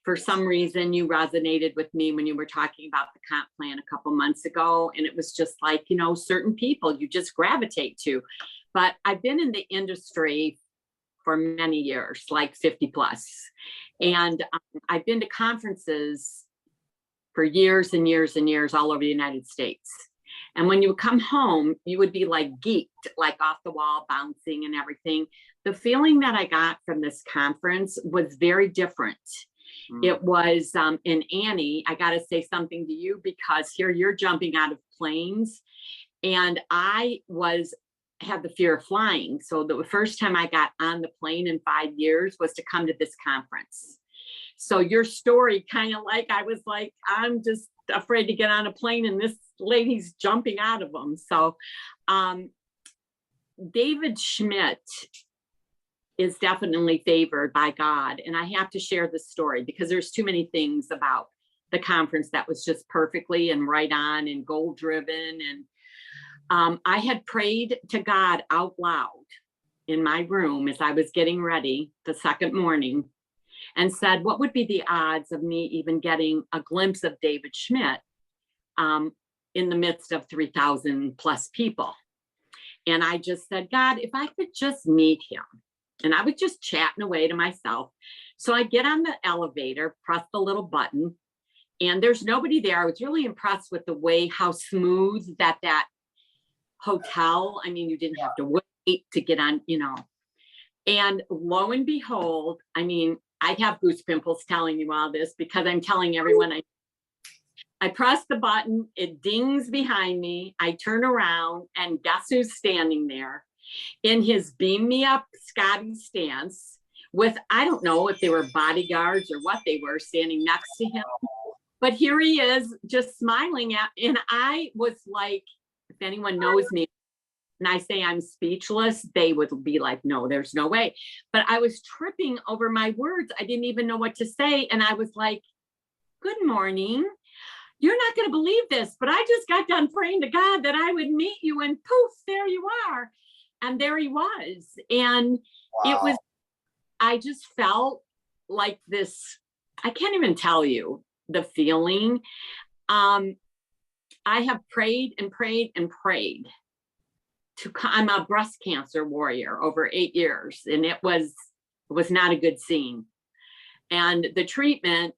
for some reason you resonated with me when you were talking about the comp plan a couple months ago. And it was just like, certain people you just gravitate to. But I've been in the industry for many years, like 50 plus. And I've been to conferences for years and years and years all over the United States. And when you would come home, you would be like geeked, like off the wall, bouncing and everything. The feeling that I got from this conference was very different. It was, and Annie, I got to say something to you, because here you're jumping out of planes, and I had the fear of flying. So the first time I got on the plane in 5 years was to come to this conference. So your story kind of I'm just afraid to get on a plane and this lady's jumping out of them. So David Schmidt is definitely favored by God. And I have to share this story because there's too many things about the conference that was just perfectly and right on and goal driven. And I had prayed to God out loud in my room as I was getting ready the second morning and said, what would be the odds of me even getting a glimpse of David Schmidt in the midst of 3,000 plus people? And I just said, God, if I could just meet him. And I was just chatting away to myself. So I get on the elevator, press the little button, and there's nobody there. I was really impressed with the way how smooth that hotel. I mean, you didn't have to wait to get on, you know. And lo and behold, I mean, I have goose pimples telling you all this because I'm telling everyone I press the button, it dings behind me. I turn around and guess who's standing there in his beam me up Scotty stance with, I don't know if they were bodyguards or what they were standing next to him. But here he is just smiling at, and I was like, if anyone knows me, and I say I'm speechless, they would be like, no, there's no way. But I was tripping over my words. I didn't even know what to say. And I was like, good morning. You're not going to believe this, but I just got done praying to God that I would meet you, and poof, there you are. And there he was. And it was, I just felt like this, I can't even tell you the feeling. I have prayed and prayed and prayed I'm a breast cancer warrior over 8 years, and it was not a good scene. And the treatment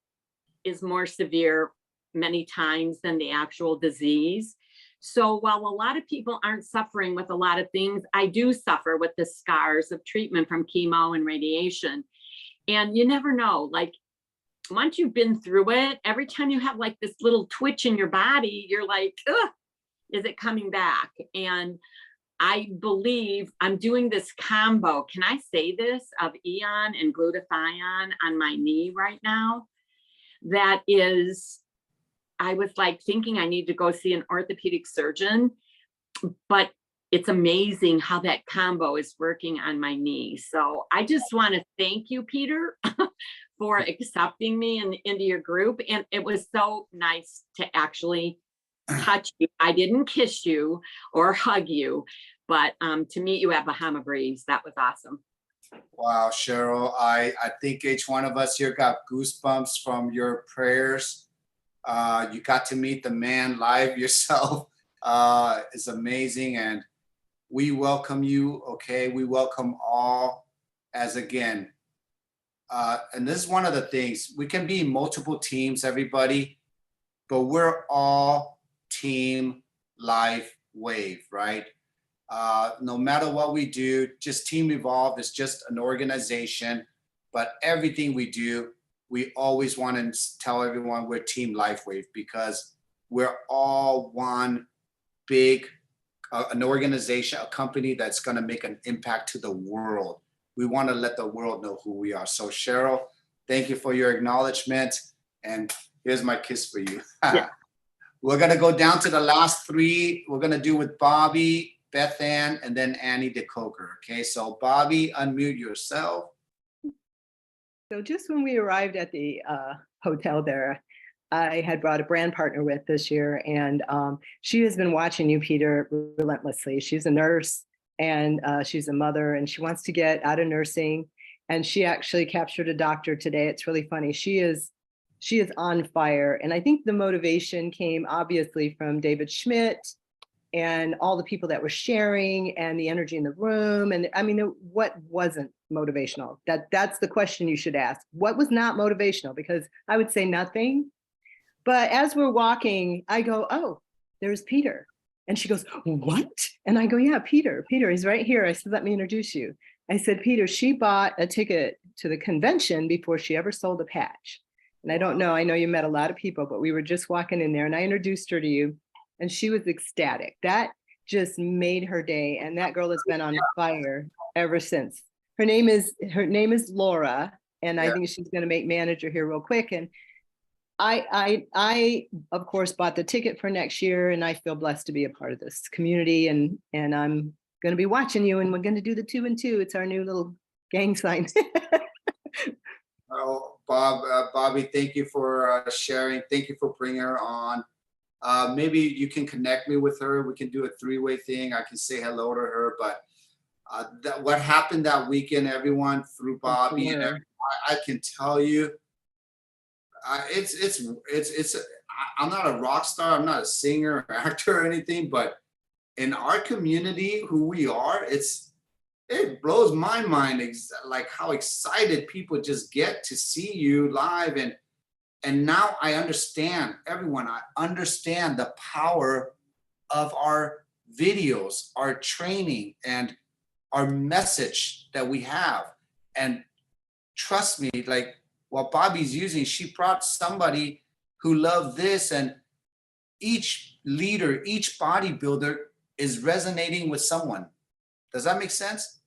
is more severe many times than the actual disease. So while a lot of people aren't suffering with a lot of things, I do suffer with the scars of treatment from chemo and radiation. And you never know, like once you've been through it, every time you have like this little twitch in your body, you're like, ugh, is it coming back? And I believe I'm doing this combo. Can I say this, of Eon and glutathione on my knee right now? That is, I was like thinking I need to go see an orthopedic surgeon, but it's amazing how that combo is working on my knee. So I just want to thank you, Peter, for accepting me into your group. And it was so nice to actually touch you. I didn't kiss you or hug you, but to meet you at Bahama Breeze, that was awesome. Wow, Cheryl, I think each one of us here got goosebumps from your prayers. You got to meet the man live yourself. It's amazing, and we welcome you. Okay, we welcome all. As again, and this is one of the things, we can be multiple teams, everybody, but we're all Team Life Wave, right? No matter what we do, just Team Evolve is just an organization, but everything we do, we always want to tell everyone we're Team Life Wave, because we're all one big, an organization, a company that's going to make an impact to the world. We want to let the world know who we are. So Cheryl, thank you for your acknowledgement. And here's my kiss for you. Yeah. We're going to go down to the last three. We're going to do with Bobby, Beth Ann, and then Annie DeCoker. Okay, so Bobby, unmute yourself. So just when we arrived at the hotel there, I had brought a brand partner with this year, and she has been watching you, Peter, relentlessly. She's a nurse, and she's a mother, and she wants to get out of nursing. And she actually captured a doctor today. It's really funny. She is on fire. And I think the motivation came obviously from David Schmidt and all the people that were sharing, and the energy in the room. And I mean, what wasn't motivational? That's the question you should ask. What was not motivational? Because I would say nothing. But as we're walking, I go, oh, there's Peter. And she goes, what? And I go, yeah, Peter, he's right here. I said, let me introduce you. I said, Peter, she bought a ticket to the convention before she ever sold a patch. And I don't know, I know you met a lot of people, but we were just walking in there and I introduced her to you, and she was ecstatic. That just made her day. And that girl has been on fire ever since. Her name is Laura. And I think she's going to make manager here real quick. And I of course bought the ticket for next year, and I feel blessed to be a part of this community, and I'm going to be watching you, and we're going to do the 2 and 2. It's our new little gang sign. Oh, Bobby, thank you for sharing. Thank you for bringing her on. Maybe you can connect me with her. We can do a 3-way thing. I can say hello to her. But what happened that weekend, everyone, through Bobby and everyone, I can tell you, I'm not a rock star. I'm not a singer or actor or anything, but in our community, who we are, it blows my mind, like how excited people just get to see you live. And now I understand, everyone, I understand the power of our videos, our training, and our message that we have. And trust me, like what Bobby's using, she brought somebody who loved this, and each leader, each bodybuilder is resonating with someone. Does that make sense?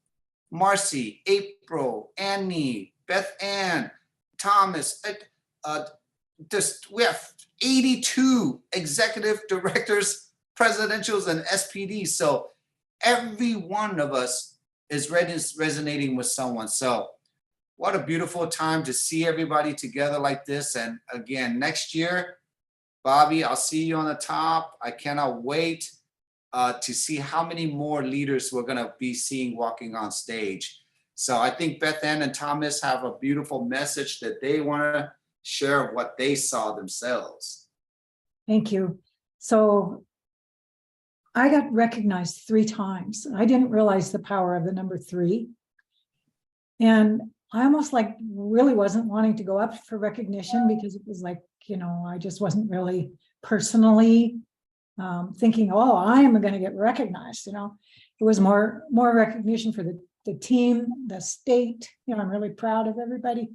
Marcy, April, Annie, Beth Ann, Thomas, we have 82 executive directors, presidentials, and SPDs. So every one of us is resonating with someone. So what a beautiful time to see everybody together like this. And again, next year, Bobby, I'll see you on the top. I cannot wait to see how many more leaders we're going to be seeing walking on stage. So I think Beth Ann and Thomas have a beautiful message that they want to share of what they saw themselves. Thank you. So I got recognized 3 times. I didn't realize the power of the number 3. And I almost like really wasn't wanting to go up for recognition because it was like, you know, I just wasn't really personally thinking, oh, I am going to get recognized. You know, it was more recognition for the team, the state. You know, I'm really proud of everybody.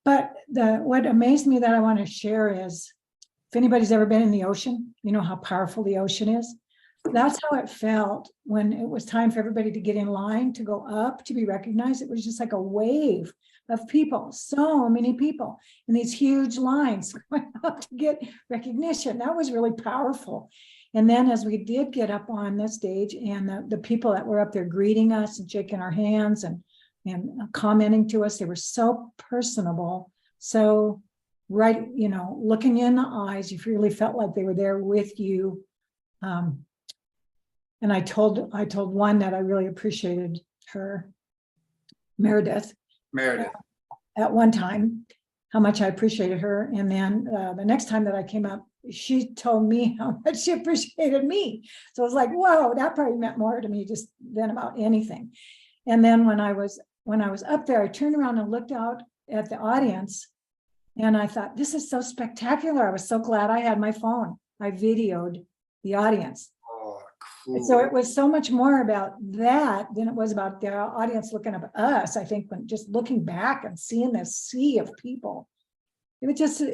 But what amazed me that I want to share is, if anybody's ever been in the ocean, you know how powerful the ocean is. That's how it felt when it was time for everybody to get in line to go up to be recognized. It was just like a wave of people, so many people in these huge lines going up to get recognition. That was really powerful. And then as we did get up on the stage, and the people that were up there greeting us and shaking our hands and commenting to us, they were so personable. So right, you know, looking you in the eyes, you really felt like they were there with you. And I told one that I really appreciated her, Meredith, at one time, how much I appreciated her. And then the next time that I came up, she told me how much she appreciated me. So I was like, whoa, that probably meant more to me just than about anything. And then when I was up there, I turned around and looked out at the audience, and I thought, this is so spectacular. I was so glad I had my phone. I videoed the audience. Oh, cool. So it was so much more about that than it was about the audience looking up at us. I think when just looking back and seeing this sea of people, it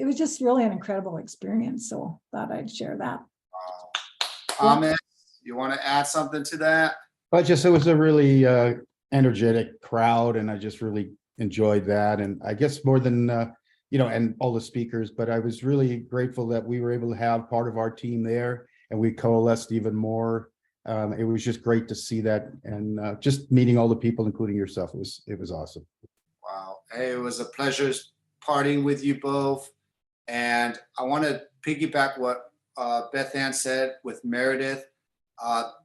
was just really an incredible experience. So thought I'd share that. Ahmed, you want to add something to that? But just, it was a really energetic crowd, and I just really enjoyed that. And I guess more than you know, and all the speakers, but I was really grateful that we were able to have part of our team there, and we coalesced even more. It was just great to see that, and just meeting all the people, including yourself, it was awesome. Wow. Hey, it was a pleasure partying with you both. And I want to piggyback what Beth Ann said with Meredith.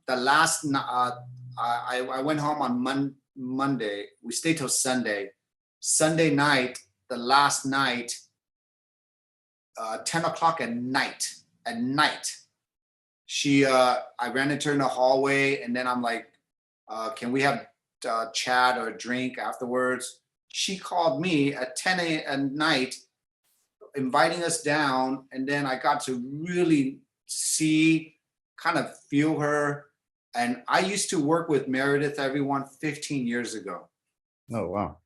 The last I went home on Monday. We stayed till Sunday. Sunday night, the last night, 10 o'clock at night, I ran into her in the hallway, and then I'm like, can we have chat or a drink afterwards? She called me at 10 a.m. at night, inviting us down. And then I got to really kind of feel her. And I used to work with Meredith, everyone, 15 years ago. Oh, wow.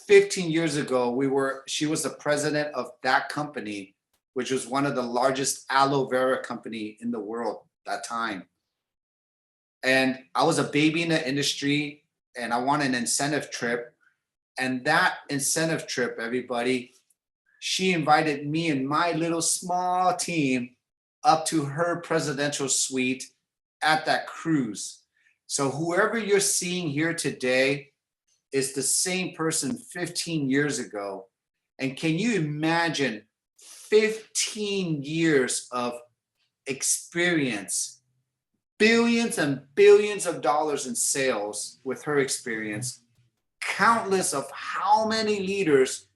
15 years ago, she was the president of that company, which was one of the largest aloe vera company in the world at that time. And I was a baby in the industry, and I wanted an incentive trip. And that incentive trip, everybody, she invited me and my little small team up to her presidential suite at that cruise. So whoever you're seeing here today is the same person 15 years ago. And can you imagine 15 years of experience, billions and billions of dollars in sales with her experience, countless of how many leaders,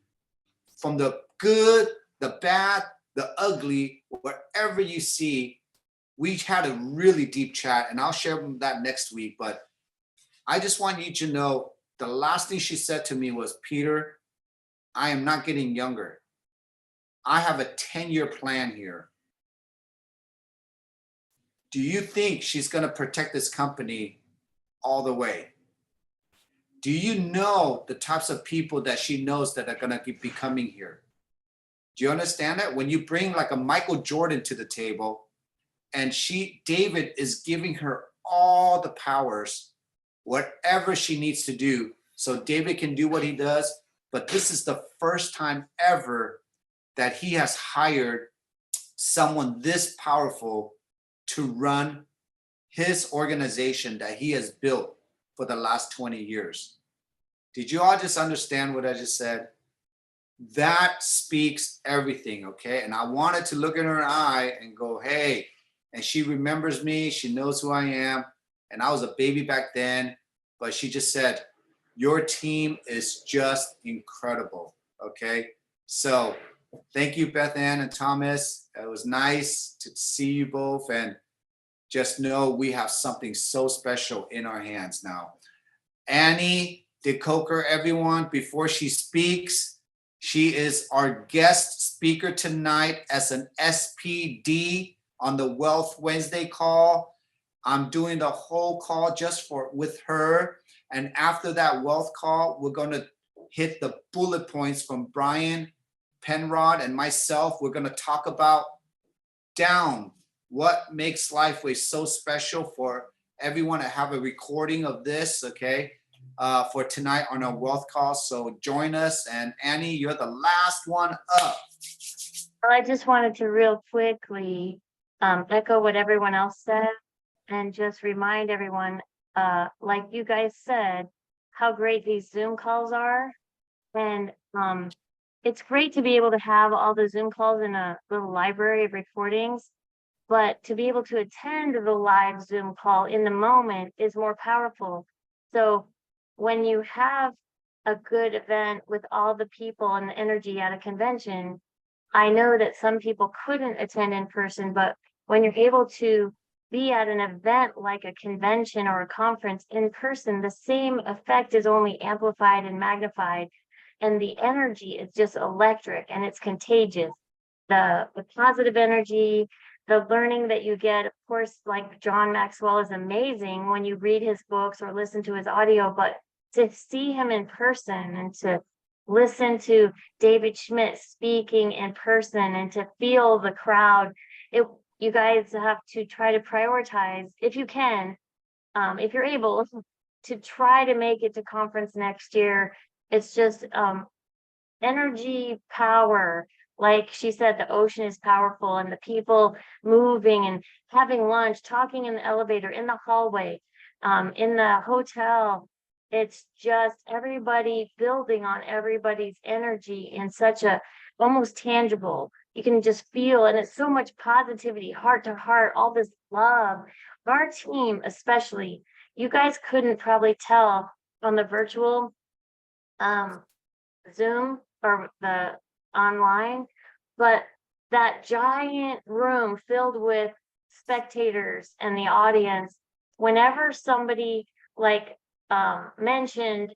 from the good, the bad, the ugly, wherever you see. We had a really deep chat, and I'll share that next week. But I just want you to know, the last thing she said to me was, Peter, I am not getting younger. I have a 10-year plan here. do you think she's going to protect this company all the way? Do you know the types of people that she knows that are going to be coming here? Do you understand that? When you bring like a Michael Jordan to the table and David is giving her all the powers, whatever she needs to do, so David can do what he does. But this is the first time ever that he has hired someone this powerful to run his organization that he has built for the last 20 years. Did you all just understand what I just said? That speaks everything, okay? And I wanted to look in her eye and go, hey, and she remembers me, she knows who I am, and I was a baby back then, but she just said, your team is just incredible, okay? So thank you, Beth Ann and Thomas. It was nice to see you both, and just know we have something so special in our hands now. Annie DeCoker, everyone, before she speaks, she is our guest speaker tonight as an SPD on the Wealth Wednesday call. I'm doing the whole call just with her. And after that wealth call, we're going to hit the bullet points from Brian Penrod and myself. We're going to talk about what makes Lifeway so special for everyone to have a recording of this, okay, for tonight on our wealth call. So join us. And Annie, you're the last one up. Well, I just wanted to real quickly echo what everyone else said and just remind everyone, like you guys said, how great these Zoom calls are. And it's great to be able to have all the Zoom calls in a little library of recordings, but to be able to attend the live Zoom call in the moment is more powerful. So when you have a good event with all the people and the energy at a convention, I know that some people couldn't attend in person, but when you're able to be at an event like a convention or a conference in person, the same effect is only amplified and magnified. And the energy is just electric and it's contagious. The positive energy, the learning that you get, of course, like John Maxwell is amazing when you read his books or listen to his audio, but to see him in person and to listen to David Schmidt speaking in person and to feel the crowd, you guys have to try to prioritize, if you can, if you're able, to try to make it to conference next year. It's just energy, power. Like she said, the ocean is powerful and the people moving and having lunch, talking in the elevator, in the hallway, in the hotel. It's just everybody building on everybody's energy in such a almost tangible. You can just feel, and it's so much positivity, heart to heart, all this love. Our team, especially, you guys couldn't probably tell on the virtual Zoom or the online, but that giant room filled with spectators and the audience, whenever somebody like mentioned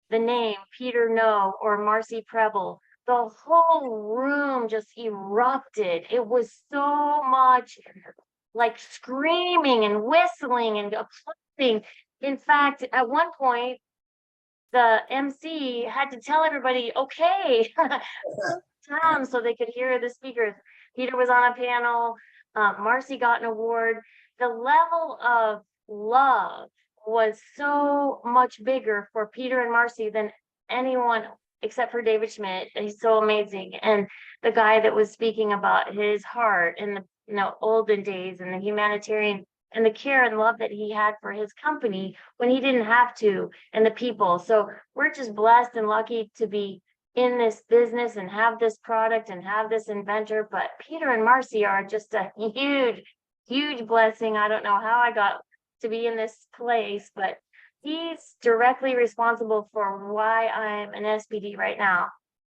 the name Peter No or Marcy Preble, the whole room just erupted. It was so much like screaming and whistling and applauding. In fact, at one point, the MC had to tell everybody, okay, Tom, so they could hear the speakers. Peter was on a panel. Marcy got an award. The level of love was so much bigger for Peter and Marcy than anyone except for David Schmidt. He's so amazing. And the guy that was speaking about his heart in the olden days and the humanitarian and the care and love that he had for his company when he didn't have to, and the people. So we're just blessed and lucky to be in this business and have this product and have this inventor. But Peter and Marcy are just a huge, huge blessing. I don't know how I got to be in this place, but he's directly responsible for why I'm an SPD right now.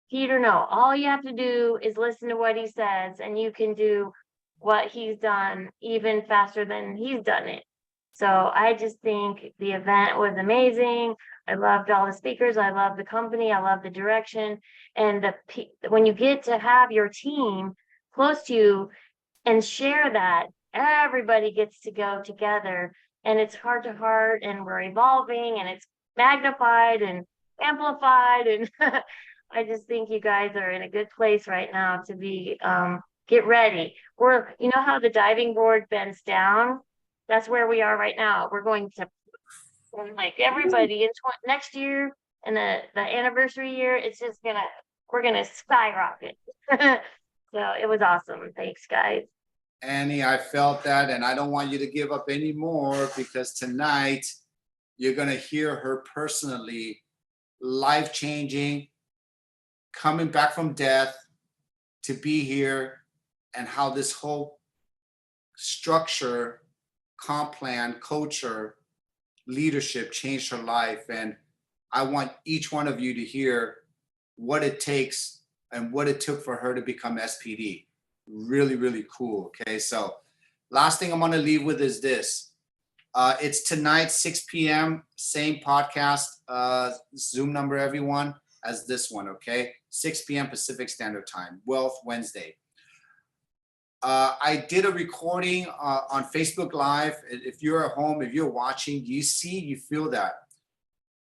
Peter, no, all you have to do is listen to what he says and you can do what he's done even faster than he's done it. So I just think the event was amazing. I loved all the speakers. I love the company. I love the direction. And when you get to have your team close to you and share that, everybody gets to go together, and it's heart to heart, and we're evolving, and it's magnified and amplified, and I just think you guys are in a good place right now to be get ready. You know how the diving board bends down? That's where we are right now. We're going to, like, everybody in next year and the anniversary year, it's just we're gonna skyrocket. So it was awesome. Thanks, guys. Annie, I felt that, and I don't want you to give up anymore, because tonight you're going to hear her personally, life-changing, coming back from death to be here, and how this whole structure, comp plan, culture, leadership changed her life. And I want each one of you to hear what it takes and what it took for her to become SPD. Really, really cool. Okay, so last thing I'm going to leave with is this. It's tonight, 6 p.m., same podcast, Zoom number, everyone, as this one, okay? 6 p.m. Pacific Standard Time, Wealth Wednesday. I did a recording on Facebook Live. If you're at home, if you're watching, you feel that.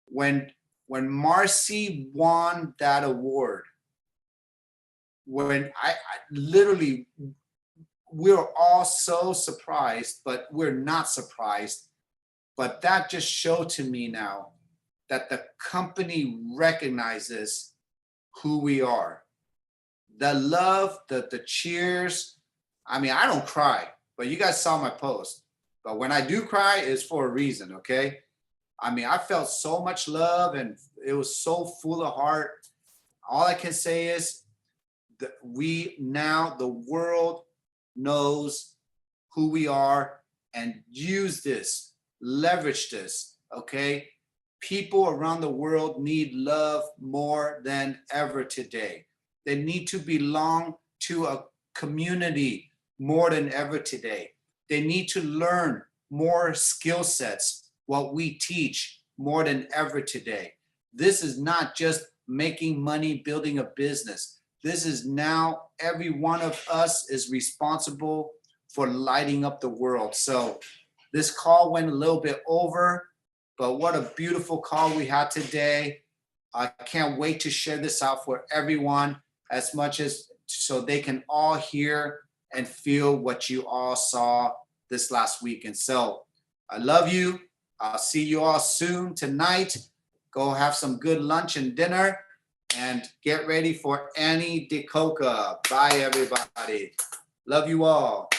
When Marcy won that award, when I literally, we're all so surprised, but we're not surprised. But that just showed to me now that the company recognizes who we are. The love, the cheers. I mean, I don't cry, but you guys saw my post. But when I do cry, it's for a reason, okay? I mean, I felt so much love, and it was so full of heart. All I can say is that the world knows who we are, and use this, leverage this, okay? People around the world need love more than ever today. They need to belong to a community more than ever today. They need to learn more skill sets, what we teach, more than ever today. This is not just making money, building a business. This is now every one of us is responsible for lighting up the world. So this call went a little bit over, but what a beautiful call we had today. I can't wait to share this out for everyone, as much as so they can all hear and feel what you all saw this last week. And so I love you. I'll see you all soon tonight. Go have some good lunch and dinner, and get ready for Annie DeCoca. Bye, everybody. Love you all.